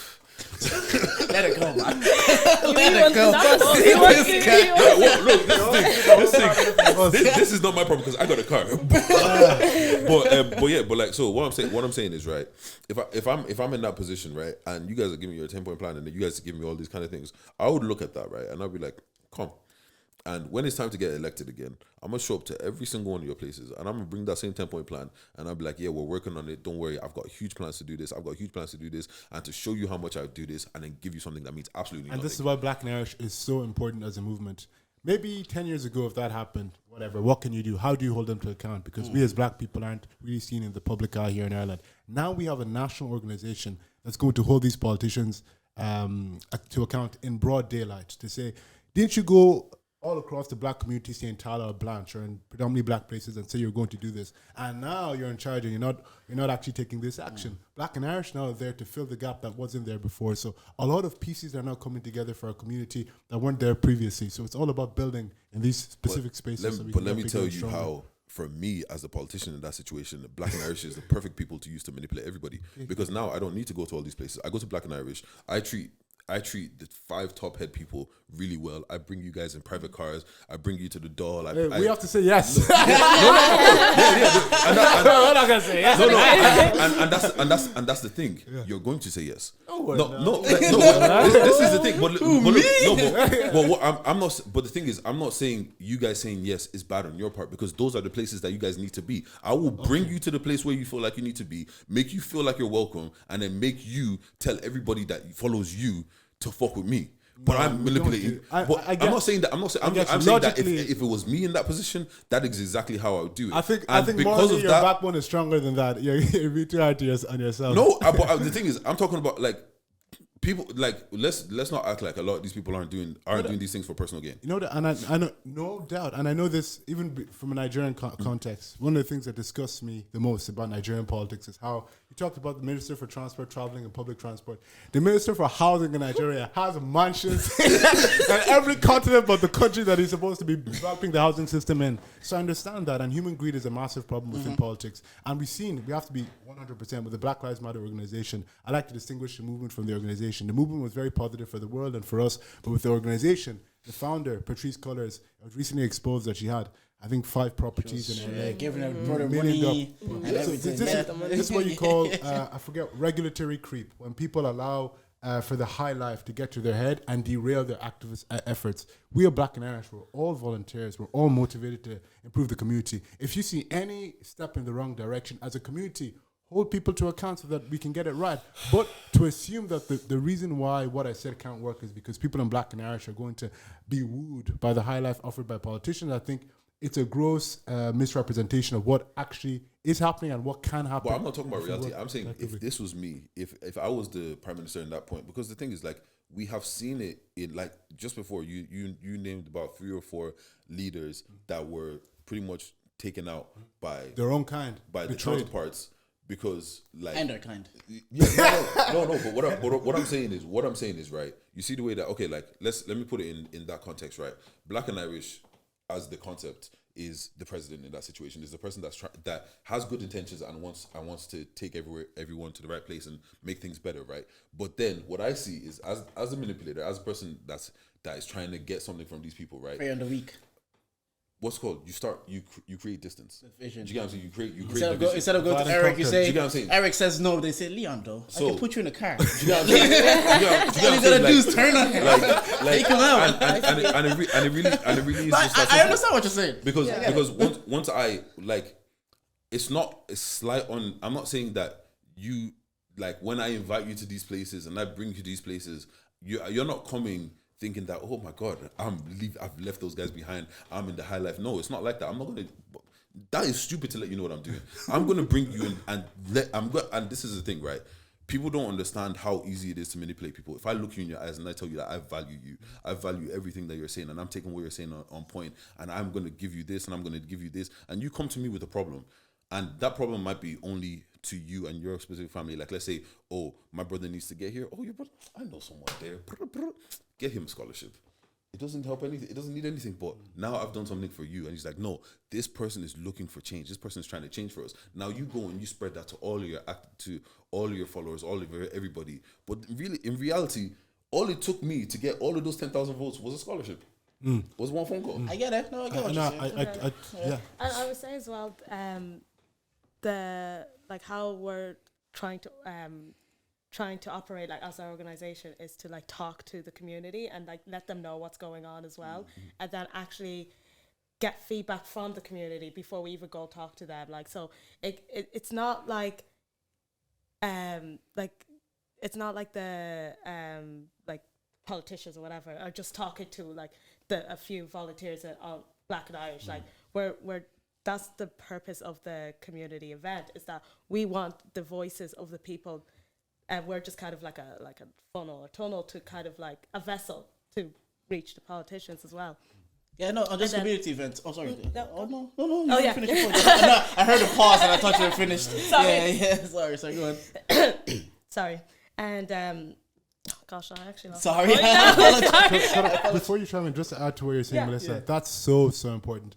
Let it go, man. Let it go. Look, this is not my problem because I got a car. but like, so what I'm saying is, right, if I'm in that position, right, and you guys are giving me your 10-point plan and you guys are giving me all these kind of things, I would look at that, right, and I'll be like, come. And when it's time to get elected again, I'm going to show up to every single one of your places and I'm going to bring that same 10-point plan and I'll be like, yeah, we're working on it. Don't worry. I've got huge plans to do this. I've got huge plans to do this and to show you how much I do this and then give you something that means absolutely nothing. And this is why Black and Irish is so important as a movement. Maybe 10 years ago, if that happened, whatever, what can you do? How do you hold them to account? Because we as black people aren't really seen in the public eye here in Ireland. Now we have a national organization that's going to hold these politicians to account in broad daylight to say, didn't you go all across the black community saying Tala or Blanche or in predominantly black places and say you're going to do this, and now you're in charge and you're not actually taking this action. Black and Irish now are there to fill the gap that wasn't there before. So a lot of pieces are now coming together for our community that weren't there previously. So it's all about building in these specific spaces. Let me tell you how, for me as a politician in that situation, Black and Irish is the perfect people to use to manipulate everybody. Because now I don't need to go to all these places. I go to Black and Irish. I treat I treat the 5 top head people really well. I bring you guys in private cars. I bring you to the door. We have to say yes. We're not gonna say yes. And that's the thing. Yeah. You're going to say yes. No. This is the thing. But I'm not. But the thing is, I'm not saying you guys saying yes is bad on your part, because those are the places that you guys need to be. I will bring you to the place where you feel like you need to be, make you feel like you're welcome, and then make you tell everybody that follows you to fuck with me. But I'm manipulating. I'm not saying that. I'm saying that if it was me in that position, that is exactly how I would do it. I think because of your backbone is stronger than that. You're be too hard on yourself. No, but the thing is, I'm talking about like people. Like let's not act like a lot of these people aren't doing these things for personal gain. You know that, and I know, no doubt, and I know this even from a Nigerian context. One of the things that disgusts me the most about Nigerian politics is how you talked about the Minister for Transport, Traveling and Public Transport. The Minister for Housing in Nigeria has mansions in every continent but the country that he's supposed to be developing the housing system in. So I understand that, and human greed is a massive problem within politics. And we have to be 100% with the Black Lives Matter organization. I like to distinguish the movement from the organization. The movement was very positive for the world and for us, but with the organization, the founder, Patrice Cullors, was recently exposed that she had, I think, 5 properties in LA. Giving her brother money and everything. This is what you call, I forget, regulatory creep. When people allow for the high life to get to their head and derail their activist efforts. We are Black and Irish. We're all volunteers. We're all motivated to improve the community. If you see any step in the wrong direction as a community, hold people to account so that we can get it right. But to assume that the reason why what I said can't work is because people in Black and Irish are going to be wooed by the high life offered by politicians, I think it's a gross misrepresentation of what actually is happening and what can happen. But I'm not talking about reality. I'm saying if this was me, if I was the prime minister in that point, because the thing is, like, we have seen it in, like, just before you named about 3 or 4 leaders that were pretty much taken out by their own kind, by the counterparts. Because, like, and their kind. Yeah, no. But what I'm saying is right. You see the way that, okay, like, let me put it in that context, right? Black and Irish, as the concept, is the president in that situation. Is the person that has good intentions and wants to take everyone to the right place and make things better, right? But then what I see is as a manipulator, as a person that is trying to get something from these people, right? Prey on the weak. What's called? You create distance. Vision. Do you get what I'm saying? You create instead of going to Eric, you say, you get what I'm saying? Eric says no, they say, Leon, though, I can put you in a car. Do you get what I'm saying? All you gotta do is turn on him. Take him out. And it really is just that I understand what you're saying. Because once I, like, it's slight on, I'm not saying that you, like, when I invite you to these places and I bring you to these places, you're not coming thinking that, oh my God, I've left those guys behind, I'm in the high life. No, it's not like that. I'm not gonna. That is stupid to let you know what I'm doing. I'm gonna bring you in and and this is the thing, right? People don't understand how easy it is to manipulate people. If I look you in your eyes and I tell you that I value you, I value everything that you're saying, and I'm taking what you're saying on point, and I'm gonna give you this, and I'm gonna give you this, and you come to me with a problem, and that problem might be only to you and your specific family. Like, let's say, oh, my brother needs to get here. Oh, your brother, I know someone there. Get him a scholarship. It doesn't help anything. It doesn't need anything. But now I've done something for you. And he's like, no, this person is looking for change. This person is trying to change for us. Now you go and you spread that to all of your followers, everybody. But really, in reality, all it took me to get all of those 10,000 votes was a scholarship. Was one phone call. I get it. No, I get what you're saying. Yeah. And I would say as well, how we're trying to operate, like, as our organization, is to, like, talk to the community and, like, let them know what's going on as well, and then actually get feedback from the community before we even go talk to them. Like, so it's not like it's not like the like politicians or whatever are just talking to, like, a few volunteers that are Black and Irish. Like, we're that's the purpose of the community event, is that we want the voices of the people. And we're just kind of like a funnel or tunnel to kind of like a vessel to reach the politicians as well. Yeah, no, on this community event. Oh, sorry. No. No. Oh, yeah. Finish your point. No, I heard a pause and I thought you were finished. Sorry. Yeah. Sorry, go on. Sorry. And, gosh, I actually lost Sorry. Before you try, just to add to what you're saying, Melissa, that's so important.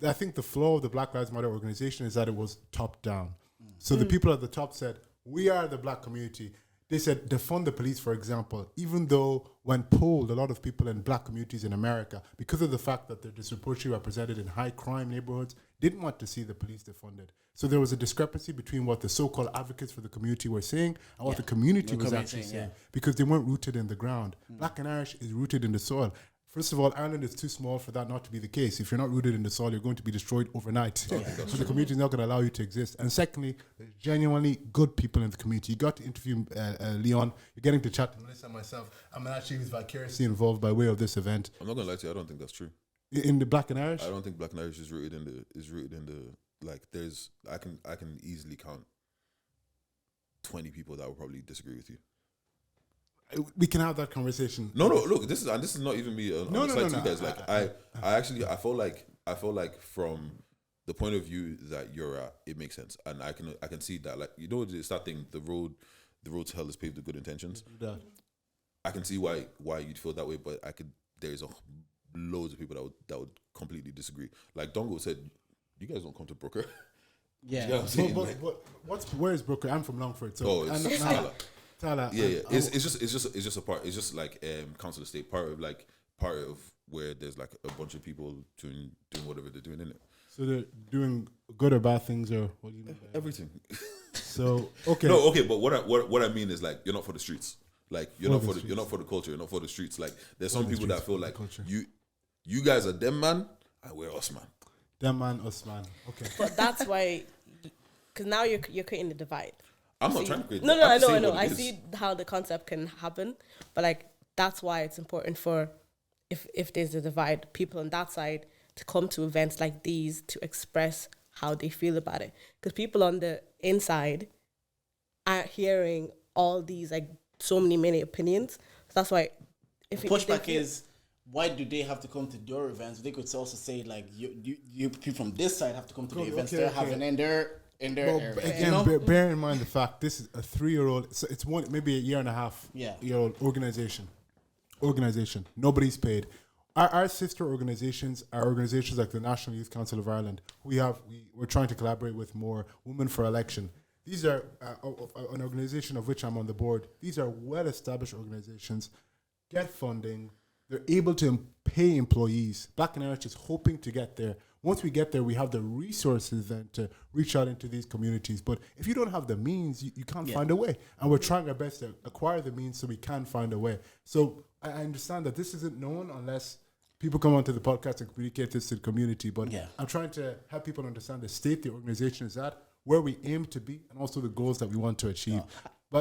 I think the flow of the Black Lives Matter organization is that it was top down. So the people at the top said, we are the Black community. They said defund the police, for example, even though when polled, a lot of people in black communities in America, because of the fact that they're disproportionately represented in high crime neighborhoods, didn't want to see the police defunded. So there was a discrepancy between what the so-called advocates for the community were saying and what the community was actually saying, because they weren't rooted in the ground. Black and Irish is rooted in the soil. First of all, Ireland is too small for that not to be the case. If you're not rooted in the soil, you're going to be destroyed overnight. So the community is not going to allow you to exist. And secondly, there's genuinely good people in the community. You got to interview Leon. You're getting to chat to Melissa and myself. I'm actually vicariously involved by way of this event. I'm not going to lie to you. I don't think that's true. In the Black and Irish? I don't think Black and Irish is rooted in the like. There's I can easily count 20 people that would probably disagree with you. We can have that conversation. No, look, this is not even me on the side to you guys. Like I feel like from the point of view that you're at, it makes sense, and I can see that. Like, you know, it's that thing, the road to hell is paved with good intentions. Yeah. I can see why you'd feel that way, but there's loads of people that would completely disagree. Like Dongo said, you guys don't come to Brooker. Yeah. You know what I'm saying? Where is Brooker? I'm from Longford. So it's Tala. Yeah. It's just a part. It's just like council estate, part of where there's like a bunch of people doing whatever they're doing in it. So they're doing good or bad things, or what do you mean? Everything. So okay. No, okay, but what I mean is, like, you're not for the streets. Like, you're not for the culture. You're not for the streets. Like, there's some people that feel like you guys are them man, and we're us man. Them man, us man. Okay. But that's why, because now you're creating the divide. I'm not trying to create. No, I know. I see how the concept can happen, but like that's why it's important for if there's a divide, people on that side to come to events like these to express how they feel about it. Because people on the inside aren't hearing all these like so many opinions. So that's why pushback is, why do they have to come to your events? They could also say like you people from this side have to come to the events they're having in their area. Again, you know? bear in mind the fact this is a 3-year-old. So it's maybe a year and a half. Year old organization. Nobody's paid. Our sister organizations are organizations like the National Youth Council of Ireland. We're trying to collaborate with more Women for Election. These are an organization of which I'm on the board. These are well-established organizations, get funding. They're able to pay employees. Black and Irish is hoping to get there. Once we get there, we have the resources then to reach out into these communities. But if you don't have the means, you can't find a way. And we're trying our best to acquire the means so we can find a way. So I understand that this isn't known unless people come onto the podcast and communicate this to the community. But I'm trying to help people understand the state the organization is at, where we aim to be, and also the goals that we want to achieve.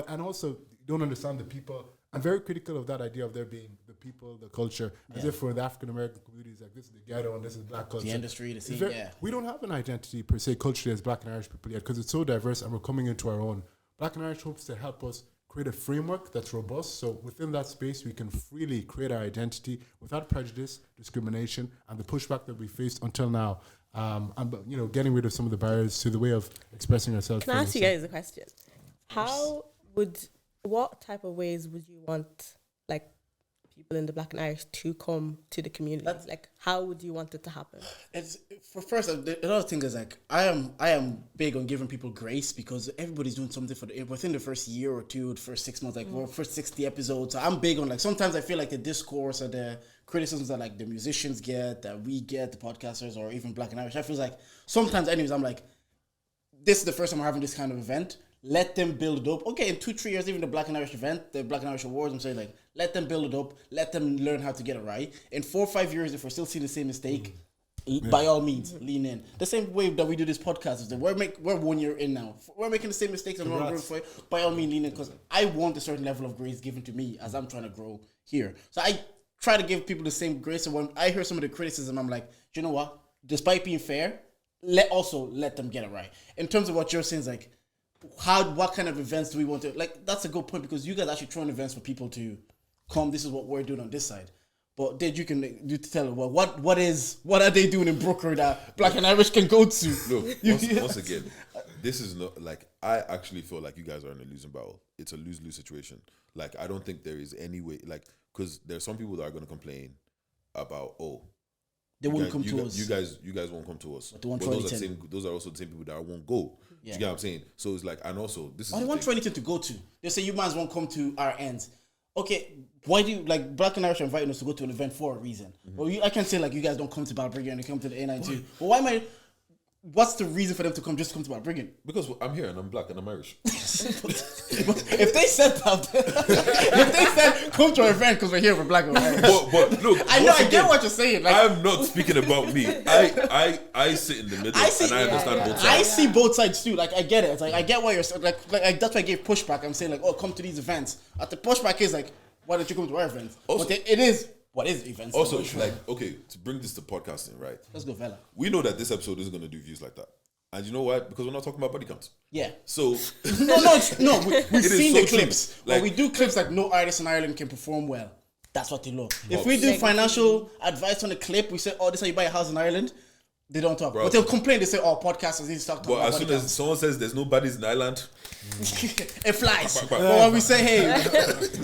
And also, you don't understand the people. I'm very critical of that idea of there being the people, the culture, as if for the African American communities, like this is the ghetto and this is black culture. The industry, the scene, We don't have an identity per se culturally as Black and Irish people yet, because it's so diverse and we're coming into our own. Black and Irish hopes to help us create a framework that's robust, so within that space we can freely create our identity without prejudice, discrimination, and the pushback that we faced until now. And getting rid of some of the barriers to the way of expressing ourselves. Can I ask you guys a question? What type of ways would you want, like, people in the Black and Irish to come to the community? Like, how would you want it to happen? Another thing is, like, I am big on giving people grace, because everybody's doing something within the first year or two, the first 6 months, like first 60 episodes. So I'm big on, like, sometimes I feel like the discourse or the criticisms that like the musicians get, that we get, the podcasters, or even Black and Irish, I feel like sometimes anyways I'm like, this is the first time we're having this kind of event. Let them build it up. Okay, in 2-3 years, even the Black and Irish event, the Black and Irish Awards, I'm saying, like, let them build it up. Let them learn how to get it right. In 4 or 5 years, if we're still seeing the same mistake, by all means, lean in. The same way that we do this podcast is that we're 1 year in now. We're making the same mistakes and we're going for it. By all means, lean in, because I want a certain level of grace given to me as I'm trying to grow here. So I try to give people the same grace. And when I hear some of the criticism, I'm like, do you know what? Despite being fair, let them get it right. In terms of what you're saying, is like, what kind of events do we want to, like, that's a good point, because you guys actually throwing events for people to come. This is what we're doing on this side. But then you tell them, well, what are they doing in Brooker that Black and Irish can go to? Look, once again, this is not, like, I actually feel like you guys are in a losing battle. It's a lose-lose situation. Like, I don't think there is any way, like, because there's some people that are going to complain about, They wouldn't come to us. You guys won't come to us. But they want those are also the same people that won't go. Do you get what I'm saying? So it's like, and also this is. They want Trinity to go to. They say you mans won't come to our ends. Okay, why do you like Black and Irish are inviting us to go to an event for a reason? Well, I can say like you guys don't come to Balbriggan and you come to the A92. But why am I? What's the reason for them to come just to come to Balbriggan? Because I'm here and I'm Black and I'm Irish. but if they said that, if they said come to our event because we're here, we're Black and we're Irish. But look, I get what you're saying. Like, I'm not speaking about me. I sit in the middle and I understand both sides. I see both sides too. Like I get it. It's like I get why you're like that's why I gave pushback. I'm saying like, oh, come to these events. At the pushback is like, why don't you come to our events? Also, but it is what is events. Also, like, okay, to bring this to podcasting, right? Let's go, fella. We know that this episode isn't going to do views like that. And you know what? Because we're not talking about body counts. Yeah. So no, we've seen the clips. Like, but we do clips like no artist in Ireland can perform well. That's what they love. If we do financial advice on a clip, we say, oh, this is how you buy a house in Ireland. They don't talk. Bro. But they'll complain. They say, oh, podcasters need to start talking about as soon as someone says there's no bodies in Ireland, it flies. But when we say, hey,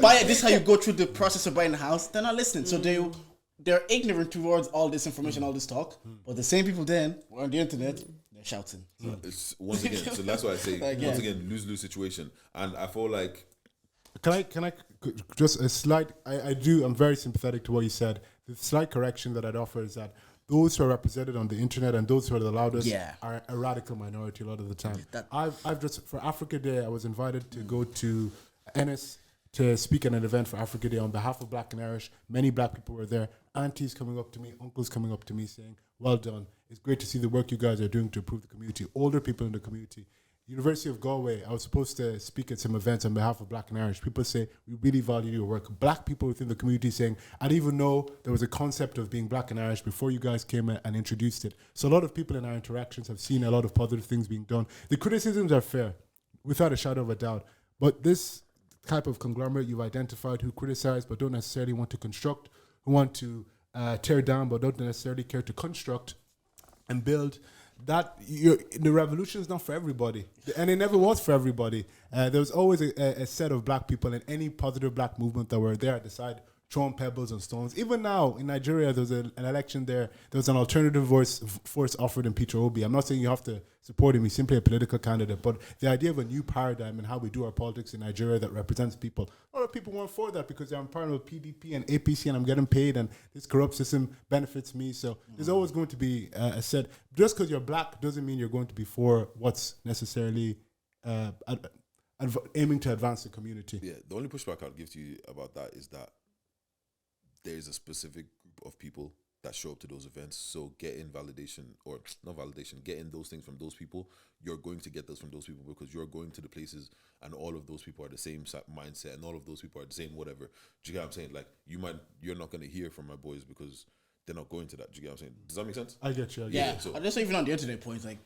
buy it, this is how you go through the process of buying a house, they're not listening. So they're ignorant towards all this information, all this talk. But the same people then, were on the internet, they're shouting. So. It's once again, so that's why I say, once again, lose-lose situation. And I feel like... Can I just a slight... I'm very sympathetic to what you said. The slight correction that I'd offer is that those who are represented on the internet and those who are the loudest are a radical minority a lot of the time. I've just, for Africa Day, I was invited to go to Ennis to speak at an event for Africa Day on behalf of Black and Irish. Many Black people were there. Aunties coming up to me, uncles coming up to me saying, well done. It's great to see the work you guys are doing to improve the community. Older people in the community. University of Galway, I was supposed to speak at some events on behalf of Black and Irish. People say, we really value your work. Black people within the community saying, I didn't even know there was a concept of being Black and Irish before you guys came and introduced it. So a lot of people in our interactions have seen a lot of positive things being done. The criticisms are fair, without a shadow of a doubt. But this type of conglomerate you've identified who criticize but don't necessarily want to construct, who want to tear down but don't necessarily care to construct and build, that the revolution is not for everybody, and it never was for everybody. There was always a set of Black people in any positive Black movement that were there at the side, throwing pebbles and stones. Even now in Nigeria, there was an election there. There was an alternative force offered in Peter Obi. I'm not saying you have to support him. He's simply a political candidate. But the idea of a new paradigm and how we do our politics in Nigeria that represents people, a lot of people weren't for that because I'm part of PDP and APC and I'm getting paid and this corrupt system benefits me. So there's always going to be a set. Just because you're Black doesn't mean you're going to be for what's necessarily aiming to advance the community. Yeah, the only pushback I'll give to you about that is that there is a specific group of people that show up to those events. So getting validation, or not validation, getting those things from those people, you're going to get those from those people because you're going to the places and all of those people are the same mindset and all of those people are the same whatever. Do you get what I'm saying? Like, you're not going to hear from my boys because they're not going to that. Do you get what I'm saying? Does that make sense? I get you. Yeah, so just even on the internet points, like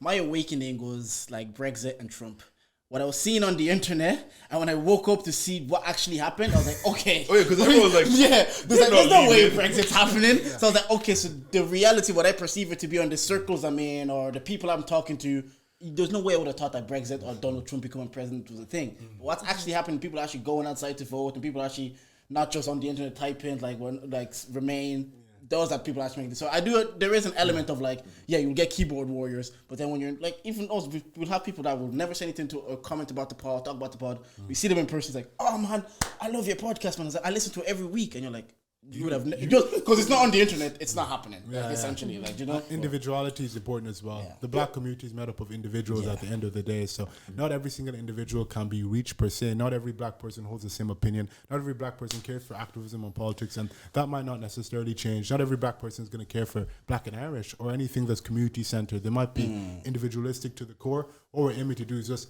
my awakening was like Brexit and Trump. What I was seeing on the internet, and when I woke up to see what actually happened, I was like, okay. Oh yeah, because everyone was like, there's no way Brexit's happening. Yeah. So I was like, okay, so the reality, what I perceive it to be on the circles I'm in or the people I'm talking to, there's no way I would have thought that Brexit or Donald Trump becoming president was a thing. Mm-hmm. What's actually happening, people actually going outside to vote, and people actually not just on the internet typing, like Remain. Those are people actually making this. So there is an element of like, you'll get keyboard warriors, but then when you're like, even us, we'll have people that will never say anything to or comment about the pod, talk about the pod. We see them in person, it's like, oh man, I love your podcast, man. I listen to it every week. And you're like, you would have, just because it's not on the internet, it's not happening. Essentially, like, you know. Individuality is important as well. Yeah. The Black community is made up of individuals at the end of the day. So not every single individual can be reached per se. Not every Black person holds the same opinion. Not every Black person cares for activism and politics, and that might not necessarily change. Not every Black person is going to care for Black and Irish or anything that's community centered. They might be individualistic to the core. All we're aiming to do is just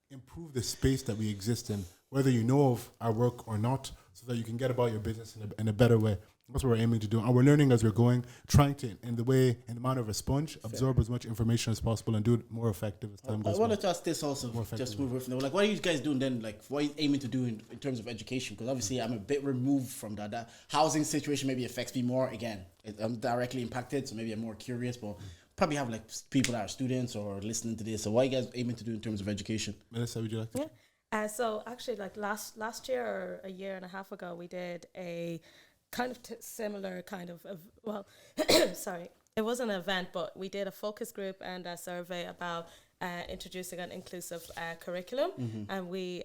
improve the space that we exist in, whether you know of our work or not, so that you can get about your business in a better way. That's what we're aiming to do. And we're learning as we're going, trying to, in the manner of a sponge, absorb as much information as possible and do it more effective as time goes on. I wanted to ask this also, just move away from there. Like, what are you guys doing then? Like, what are you aiming to do in terms of education? Because obviously I'm a bit removed from that. That housing situation maybe affects me more. Again, I'm directly impacted, so maybe I'm more curious, but probably have like people that are students or listening to this. So what are you guys aiming to do in terms of education? Melissa, would you like to? So actually, like last year or a year and a half ago, we did a kind of similar kind of well, sorry, it wasn't an event, but we did a focus group and a survey about introducing an inclusive curriculum, and we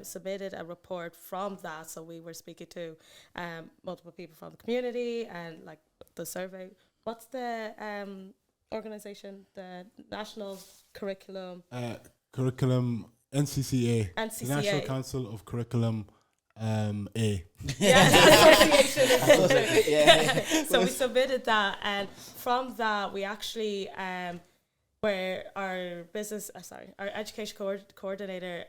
submitted a report from that. So we were speaking to multiple people from the community and like the survey. What's the organization? The National Curriculum. Curriculum NCCA. NCCA. The National Council of Curriculum. A. So we submitted that, and from that we actually where our education coordinator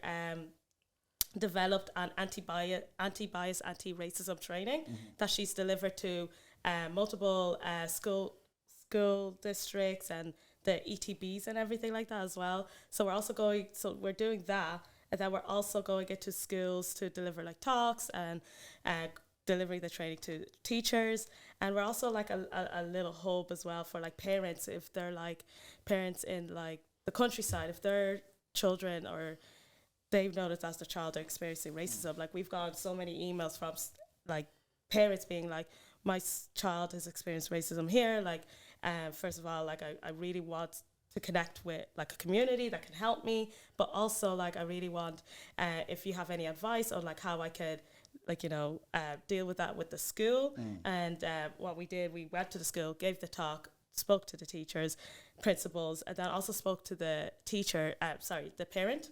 developed an anti-bias, anti-racism training that she's delivered to multiple school districts and the ETBs and everything like that as well. So we're doing that, and then we're also going into schools to deliver like talks and delivering the training to teachers. And we're also like a little hub as well for like parents, if they're like parents in like the countryside, if their children or they've noticed as the child are experiencing racism. Like we've got so many emails from like parents being like, my child has experienced racism here. Like, first of all, like I really want to connect with like a community that can help me, but also like I really want if you have any advice on like how I could like, you know, deal with that with the school. And what we did, we went to the school, gave the talk, spoke to the teachers, principals, and then also spoke to the teacher, the parent.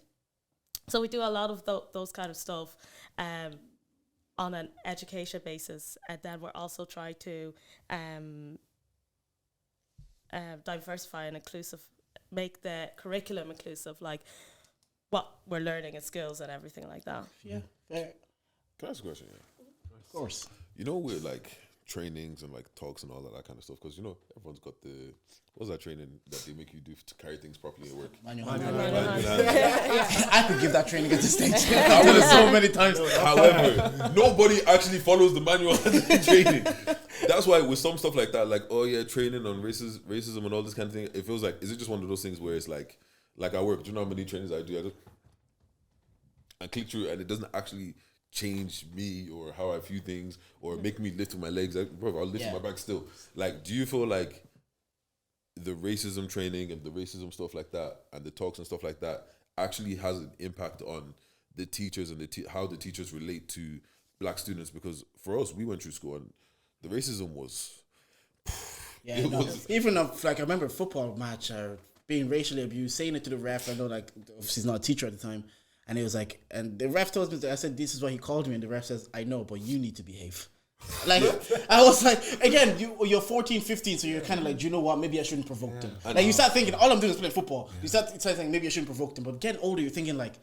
So we do a lot of those kind of stuff on an education basis, and then we're also trying to diversify and inclusive, make the curriculum inclusive, like what we're learning in schools and everything like that. Yeah, fair. Can I ask a question? Yeah? Of course. You know, with like trainings and like talks and all that kind of stuff, because you know everyone's got what's that training that they make you do to carry things properly at work? Manual Manual handling. handling. I could give that training at this stage. I've done it so many times. However, nobody actually follows the manual handling training. That's why with some stuff like that, like, oh yeah, training on racism and all this kind of thing, it feels like, is it just one of those things where it's like at work, do you know how many trainings I do? I click through and it doesn't actually change me or how I view things or make me lift with my legs. Bro, I'll lift with my back still. Like, do you feel like the racism training and the racism stuff like that and the talks and stuff like that actually has an impact on the teachers and how the teachers relate to black students? Because for us, we went through school and the racism was... Even like I remember a football match being racially abused, saying it to the ref. I know, like, she's not a teacher at the time, and it was like, and the ref told me, I said, this is what he called me, and the ref says, I know, but you need to behave. Like, I was like, again, you're 14, 15, so you're kind of like, do you know what, maybe I shouldn't provoke them. Like, you start thinking, all I'm doing is playing football. You start thinking, maybe I shouldn't provoke them. But getting older, you're thinking like,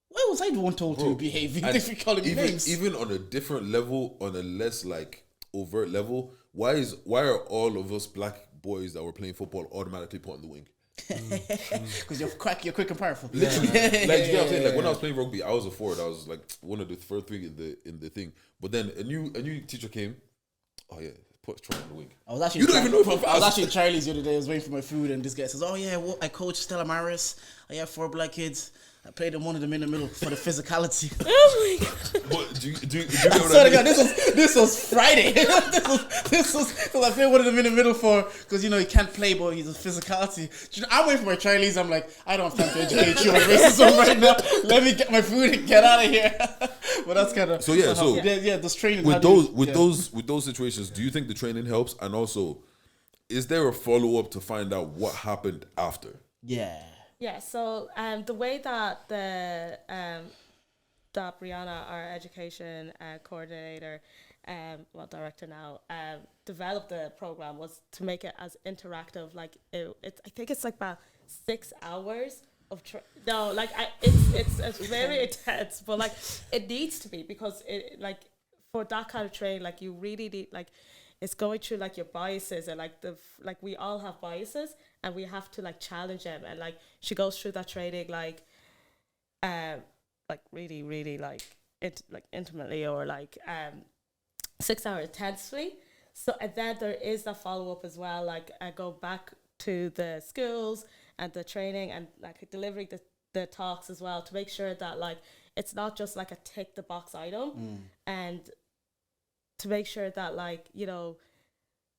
why was I the one told to behave? If you're calling me names. Even on a different level, on a less like overt level, why are all of us black boys that were playing football automatically put on the wing? Because you're quick and powerful. Literally, like, you know what I'm saying? Like when I was playing rugby, I was a forward. I was like one of the first three in the thing. But then a new teacher came. Oh yeah, put Troy on the wing. I was actually you don't even know if I'm fast. I was actually in Charlie's the other day. I was waiting for my food, and this guy says, "Oh yeah, well, I coach Stella Maris. I have 4 black kids. I played one of them in the middle for the physicality." Oh my god! But do you get what I I mean? God, this was Friday. this was because I played one of them in the middle for, because you know he can't play, but he's a physicality. I'm waiting for my Charlie's. I'm like, I don't have time to educate you on racism right now. Let me get my food and get out of here. But that's kind of this training with those situations. Do you think the training helps? And also, is there a follow up to find out what happened after? Yeah, so the way that that Brianna, our education coordinator, director now, developed the program was to make it as interactive. Like I think it's like about 6 hours of it's very intense, but like it needs to be, because it like for that kind of training, like you really need, like it's going through like your biases and like we all have biases and we have to like challenge them, and like she goes through that training like really really like intimately, or like 6 hours intensely. So and then there is that follow up as well, like I go back to the schools and the training and like delivering the talks as well, to make sure that like it's not just like a tick the box item. And to make sure that like, you know,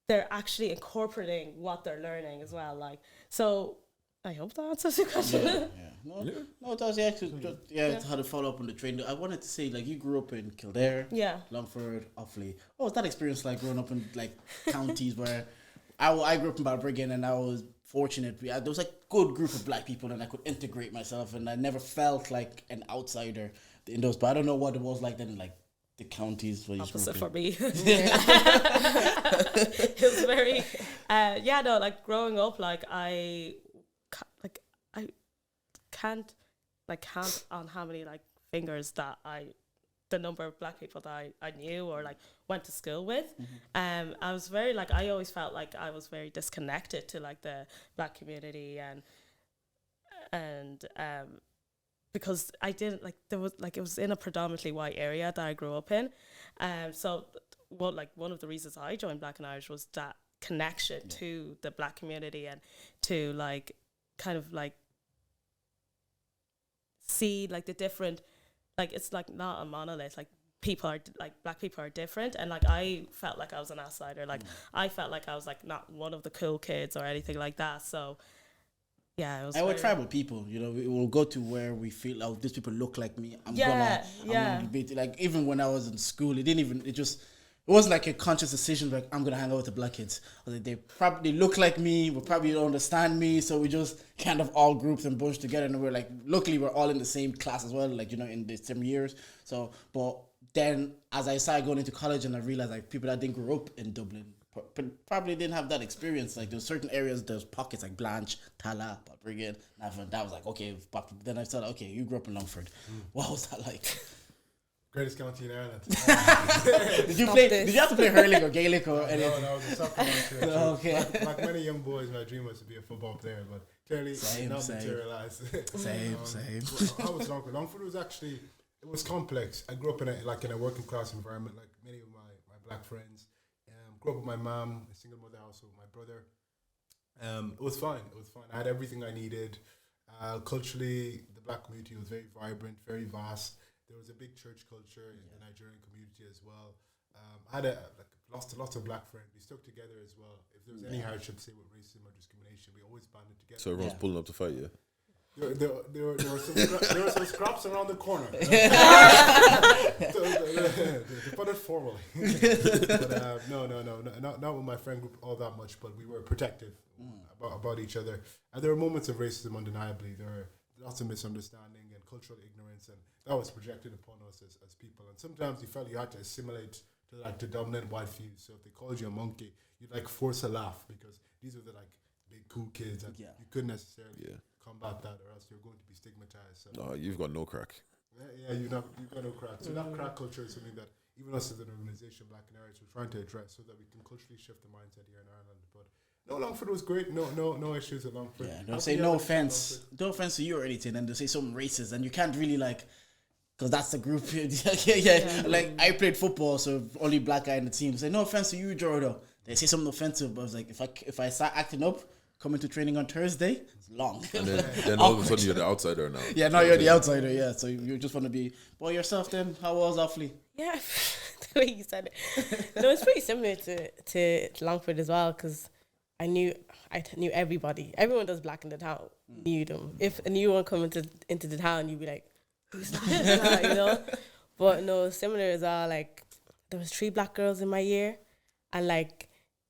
they're actually incorporating what they're learning as well. Like, so I hope that answers your question. No, it does. How to follow up on the train. I wanted to say, like, you grew up in Kildare, Longford, Offaly. What was that experience like growing up in like counties where I grew up in Balbriggan, and I was fortunate. There was a good group of black people, and I could integrate myself, and I never felt like an outsider in those. But I don't know what it was like then, like the counties where you opposite grew up for me. It was very, like growing up, like I can't count on how many like fingers that the number of black people that I knew or like went to school with. I was very like, I always felt like I was very disconnected to like the black community and because I didn't like, there was like, it was in a predominantly white area that I grew up in. So one of the reasons I joined Black and Irish was that connection to the black community and to like kind of like see like the different, like it's like not a monolith, like people are like black people are different, and like I felt like I was an outsider, like I felt like I was like not one of the cool kids or anything like that. So yeah, it was. We're tribal people, you know. We will go to where we feel like these people look like me. I'm gonna debate. Like even when I was in school, it wasn't like a conscious decision, like, I'm going to hang out with the black kids. Like, they probably look like me, will probably don't understand me, so we just kind of all grouped and bunched together, and we're like, luckily we're all in the same class as well, like, you know, in the same years. So, but then as I started going into college and I realized like people that didn't grow up in Dublin probably didn't have that experience. Like there's certain areas, there's pockets like Blanche, Tala, Balbriggan, Navan. That was like, okay, then I said, okay, you grew up in Longford. What was that like? Greatest county in Ireland. Did you have to play hurling or Gaelic or anything? No, I was a soccer player. Okay. Like many young boys, my dream was to be a football player, but clearly not materialized. Same. How was Longford? Longford was actually, it was complex. I grew up in a working class environment, like many of my black friends. Grew up with my mom, a single mother household, my brother. It was fine. I had everything I needed. Culturally, the black community was very vibrant, very vast. There was a big church culture in the Nigerian community as well. I had lots of black friends. We stuck together as well. If there was any hardship, say with racism or discrimination, we always banded together. So everyone's pulling up to fight, yeah? There were some scraps around the corner. To put it formally. But not with my friend group all that much, but we were protective about each other. And there were moments of racism, undeniably. There were lots of misunderstanding and cultural ignorance, and that was projected upon us as people. And sometimes you felt you had to assimilate to like the dominant white view. So if they called you a monkey, you'd like force a laugh because these were the like big cool kids, and you couldn't necessarily combat that, or else you're going to be stigmatized. So no, you've got no crack. You've got no crack. So that crack culture is something that even us as an organization, Black and Irish, we're trying to address so that we can culturally shift the mindset here in Ireland. But no, Longford was great. No issues at Longford. Yeah, don't say no offense to you or anything, and they say something racist, and you can't really like, because that's the group. Like I played football, so only black guy in the team. Say no offense to you, Jordo. They say something offensive, but I was like, if I start acting up, coming to training on Thursday, it's long. And then all of a sudden you're the outsider now. Yeah, now you're the outsider. Yeah, so you just want to be. Well, yourself then. How was Offaly? Yeah, the way you said it. No, it's pretty similar to Longford as well, because I knew everybody. Everyone that's black in the town knew them. If a new one come into the town, you'd be like, who's that? You know? But no, similar as well. Like there was 3 black girls in my year, and like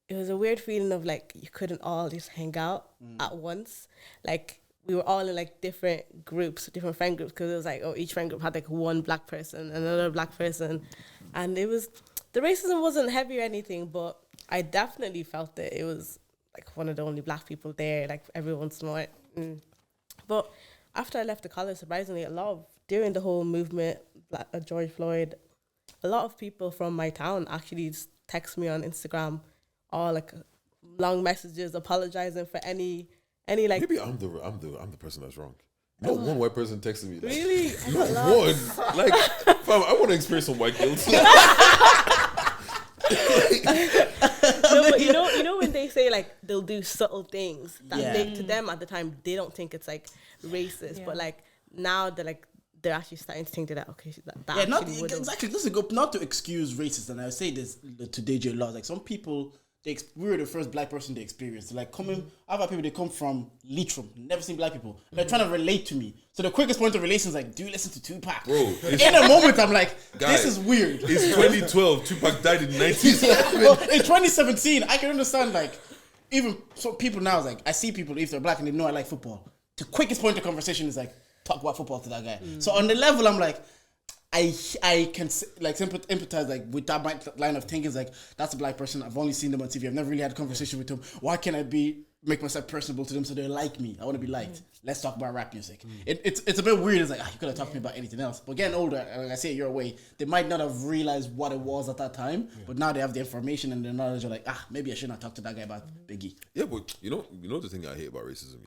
it was a weird feeling of like you couldn't all just hang out at once. Like we were all in like different groups, different friend groups, because it was like, oh, each friend group had like one black person, another black person, and it was, the racism wasn't heavy or anything, but I definitely felt that it was like one of the only black people there, like everyone's smart. But after I left the college, surprisingly, during the whole movement, George Floyd, a lot of people from my town actually just text me on Instagram, all like long messages apologizing for any like. Maybe I'm the person that's wrong. No one white person texted me. Like, really? No one. Like, fam, I want to experience some white guilt. No, but you know when they say like they'll do subtle things that to them at the time they don't think it's like racist, but like now they're like they're actually starting to think that okay, that Yeah, not actually would've- exactly. This is a good, not to excuse racism. And I say this to DJ Laws. Like some people, we were the first black person they experienced. Like coming, I've had people they come from Leitrim, never seen black people. They're trying to relate to me. So the quickest point of relation is like, do you listen to Tupac? Bro, in a moment I'm like, Guy, this is weird. It's 2012. Tupac died in 1970. Well, in 2017, I can understand like even some people now is like I see people if they're black and they know I like football. The quickest point of conversation is like talk about football to that guy. So on the level I'm like I can like empathize like with that line of thinking is like that's a black person. I've only seen them on TV. I've never really had a conversation with them. Why can't I make myself personable to them so they like me? I want to be liked. Let's talk about rap music. It's a bit weird. It's like you could have talked to me about anything else. But getting older, like I say, your way, they might not have realized what it was at that time. But now they have the information and the knowledge. Of like maybe I should not talk to that guy about Biggie. Yeah, but you know the thing I hate about racism,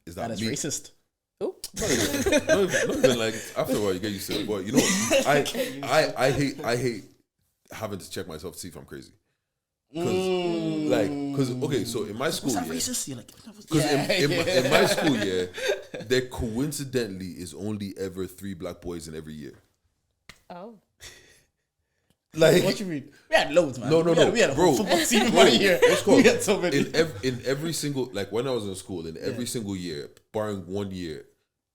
is that That is racist. not even like after a while you get used to it. But you know, I hate having to check myself to see if I'm crazy. Because okay, so in my school, Was that racist? You're like, in my school, there coincidentally is only ever 3 black boys in every year. Oh. Like what you mean? We had loads, man. No, We had a whole football team one year. What's called? We had so many. In every single, like when I was in school, in every single year, barring 1 year,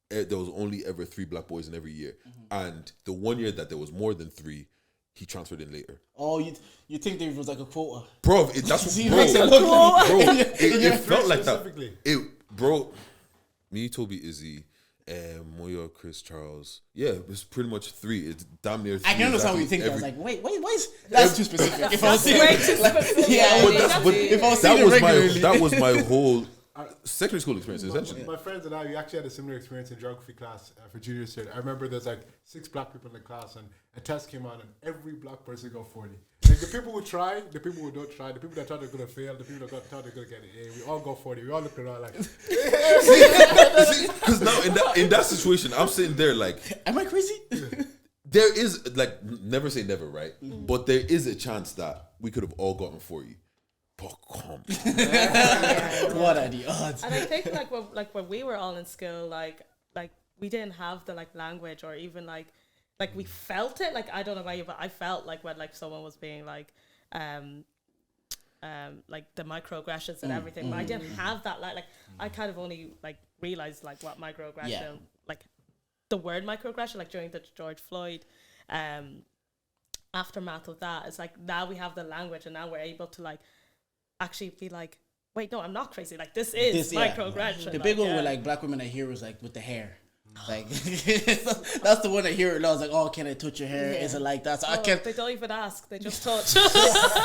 there was only ever 3 black boys in every year. And the 1 year that there was more than 3, he transferred in later. Oh, you think there was like a quota? Bro, that's what, See, bro, makes it look like- bro, it felt like that. Specifically. Bro, me, Toby, Izzy, Moyo, Chris, Charles. Yeah, it was pretty much 3. It's damn near 3. I can understand what you think. I was like, wait, why is that's too specific? If I was Way saying, too specific. yeah, but if I was saying it regularly, that was my whole secondary school experience, essentially. My friends and I, we actually had a similar experience in geography class for junior year. I remember there's like 6 black people in the class, and a test came on, and every black person got 40. Like the people who try, the people who don't try, the people that thought they're gonna fail, the people that thought they're gonna get an A, we all got 40. We all looked around like, Because now in that situation, I'm sitting there like, am I crazy? there is like never say never, right? But there is a chance that we could have all gotten 40. But come on. What are the odds? And I think when we were all in school, like we didn't have the like language or even like we felt it. Like I don't know about you, but I felt like when like someone was being like the microaggressions and everything, but I didn't have that like I kind of only like realized like what microaggression like the word microaggression like during the George Floyd aftermath of that. It's like now we have the language and now we're able to like actually be like, wait, no, I'm not crazy. Like this is microaggression. The big one with like black women I hear was like with the hair. Like that's the one I hear a lot. I was like, oh, can I touch your hair? Is it like that? So I can't. They don't even ask. They just touch.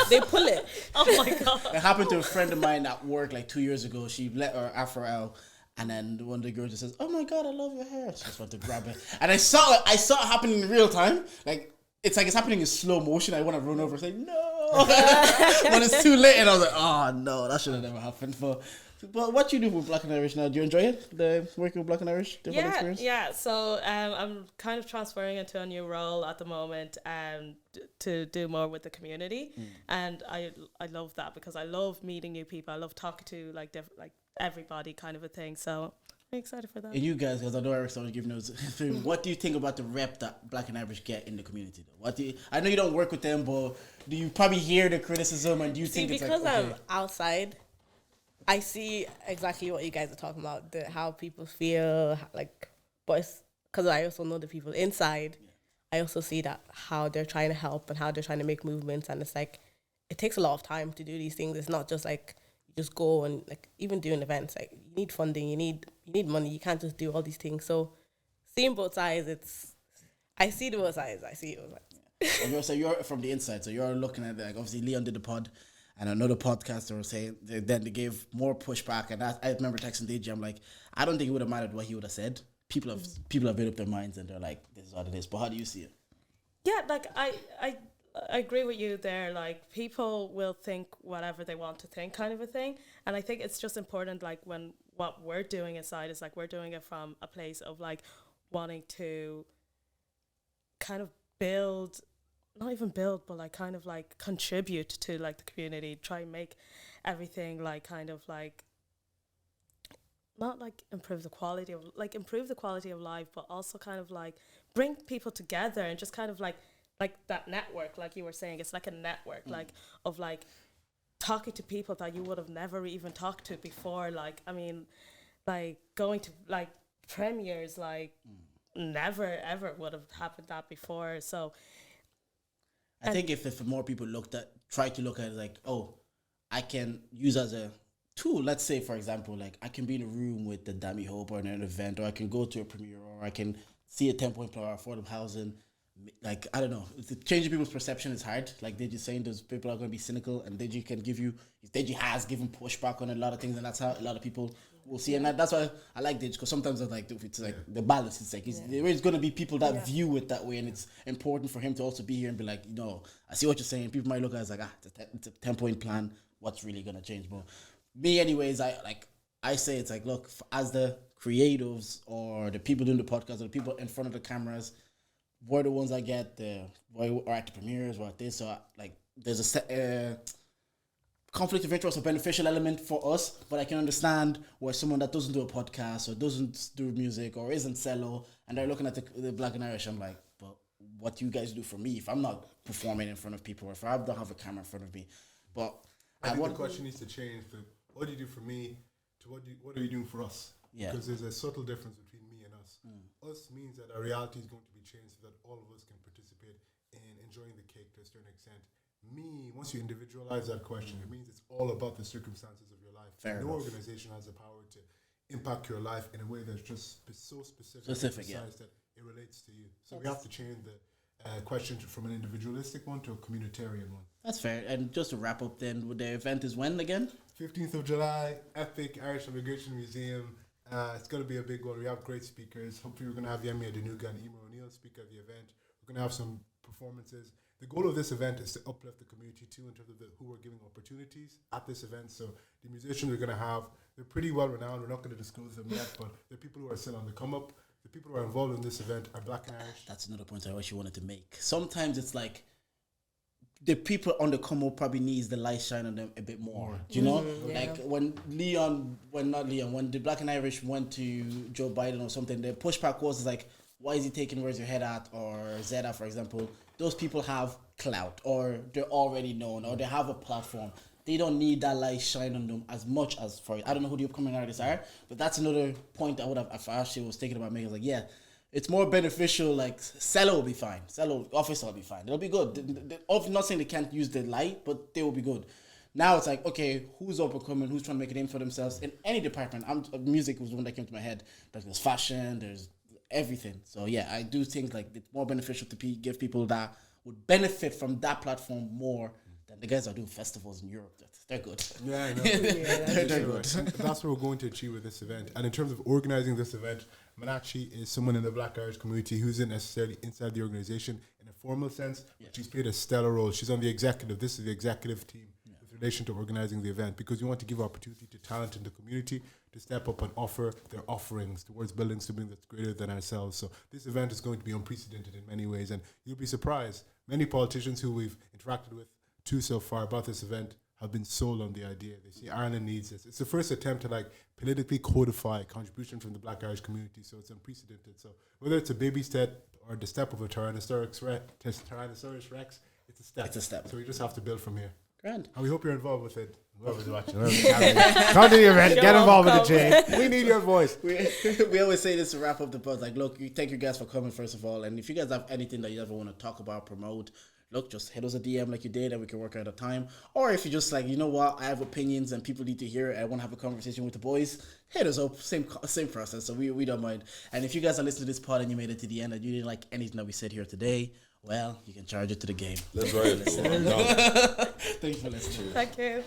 they pull it. Oh my god! It happened to a friend of mine at work like 2 years ago. She let her afro out, and then one of the girls just says, "Oh my god, I love your hair." She just wanted to grab it, and I saw it happening in real time. Like it's happening in slow motion. I want to run over and say no, but it's too late, and I was like, oh no, that should have never happened. But what you do with Black and Irish now? Do you enjoy it? The working with Black and Irish? Experience? Yeah. So I'm kind of transferring into a new role at the moment to do more with the community, and I love that because I love meeting new people. I love talking to like everybody, kind of a thing. So I'm excited for that. And you guys, because I know Eric's always giving those. What do you think about the rep that Black and Irish get in the community? Though? I know you don't work with them, but do you probably hear the criticism and do you think it's like because I'm outside? I see exactly what you guys are talking about, how people feel, like, but it's because I also know the people inside. I also see that how they're trying to help and how they're trying to make movements, and it's like it takes a lot of time to do these things. It's not just like you just go and like even doing events. Like you need funding, you need money. You can't just do all these things. So seeing both sides, I see both sides. And you're from the inside, so you're looking at like obviously Leon did the pod. And another podcaster was saying, then they gave more pushback. And I remember texting DJ, I'm like, I don't think it would have mattered what he would have said. People have made up their minds and they're like, this is what it is. But how do you see it? Yeah, like I agree with you there. Like people will think whatever they want to think, kind of a thing. And I think it's just important, like when what we're doing inside is like we're doing it from a place of like wanting to kind of build. Not even build, but like kind of like contribute to like the community, try and make everything like kind of like not like improve the quality of life, but also kind of like bring people together and just kind of like that network, like you were saying. It's like a network, like of like talking to people that you would have never even talked to before. Like, I mean, like going to like premieres, like never ever would have happened that before. So I think if more people try to look at it like, oh, I can use as a tool. Let's say, for example, like I can be in a room with the Dammy Hope or in an event, or I can go to a premiere, or I can see a 10-point plan or affordable housing. Like, I don't know, changing people's perception is hard. Like Deji saying, those people are going to be cynical, and Deji has given pushback on a lot of things, and that's how a lot of people will see. And that's why I like Deji, because sometimes it's like the balance. It's like there's going to be people that view it that way, and it's important for him to also be here and be like, I see what you're saying. People might look at it as like, it's a 10-point plan. What's really going to change? But me, anyways, I say it's like, look, as the creatives or the people doing the podcast or the people in front of the cameras, we're the ones that get or at the premieres or at this. So like, there's a conflict of interest or beneficial element for us, but I can understand where someone that doesn't do a podcast or doesn't do music or isn't cello, and they're looking at the Black and Irish. I'm like, but what do you guys do for me if I'm not performing in front of people, or if I don't have a camera in front of me? But I think the question needs to change from what do you do for me to what are you doing for us? Yeah. Because there's a subtle difference between me and us. Us means that our reality is going to be changed so that all of us can participate in enjoying the cake to a certain extent. Me, once you individualize that question, it means it's all about the circumstances of your life. No organization has the power to impact your life in a way that's just so specific that it relates to you. So we have to change the question from an individualistic one to a communitarian one. That's fair. And just to wrap up then, the event is when again? 15th of July, Epic Irish Immigration Museum. It's going to be a big one. We have great speakers. Hopefully we're going to have Yemi Adenuga and Emer O'Neill speak at the event. We're going to have some performances. The goal of this event is to uplift the community too in terms of who we're giving opportunities at this event. So the musicians we're going to have, they're pretty well renowned. We're not going to disclose them yet, but they're people who are still on the come up. The people who are involved in this event are Black and Irish. That's another point I actually wanted to make. Sometimes it's like the people on the come up probably needs the light shine on them a bit more. Do you know? Like when the Black and Irish went to Joe Biden or something, the pushback was like, why is he taking Where's Your Head At or Zeta, for example? Those people have clout, or they're already known, or they have a platform. They don't need that light shine on them as much as for, I don't know who the upcoming artists are, but that's another point I would have, if I actually was thinking about making. I was like, it's more beneficial. Like cello will be fine, cello office will be fine, it'll be good. I'm not saying they can't use the light, but they will be good. Now it's like, okay, who's up and coming, who's trying to make a name for themselves in any department? Music was the one that came to my head. Like there's fashion, there's everything. So I do think like it's more beneficial to give people that would benefit from that platform more than the guys that are doing festivals in Europe. They're good. Yeah, I know. They're good. That's what we're going to achieve with this event. And in terms of organizing this event, Munachi is someone in the Black Irish community who isn't necessarily inside the organization in a formal sense, but she's played a stellar role. She's on the executive. This is the executive team with relation to organizing the event, because we want to give opportunity to talent in the community to step up and offer their offerings towards building something that's greater than ourselves. So this event is going to be unprecedented in many ways, and you'll be surprised. Many politicians who we've interacted with so far about this event have been sold on the idea. They see Ireland needs this. It's the first attempt to politically codify contribution from the Black Irish community, so it's unprecedented. So whether it's a baby step or the step of a Tyrannosaurus Rex, it's a step. It's a step. So we just have to build from here. Grand. And we hope you're involved with it. Whoever's watching. Come to the event. Get involved with the chain. We need your voice. We always say this to wrap up the pod. Like, look, thank you guys for coming, first of all. And if you guys have anything that you ever want to talk about, promote, look, just hit us a DM like you did, and we can work out a time. Or if you're just like, you know what, I have opinions and people need to hear it, I want to have a conversation with the boys, hit us up. Same process. So we don't mind. And if you guys are listening to this pod and you made it to the end and you didn't like anything that we said here today, well, you can charge it to the game. That's right. Thanks for listening. Thank you.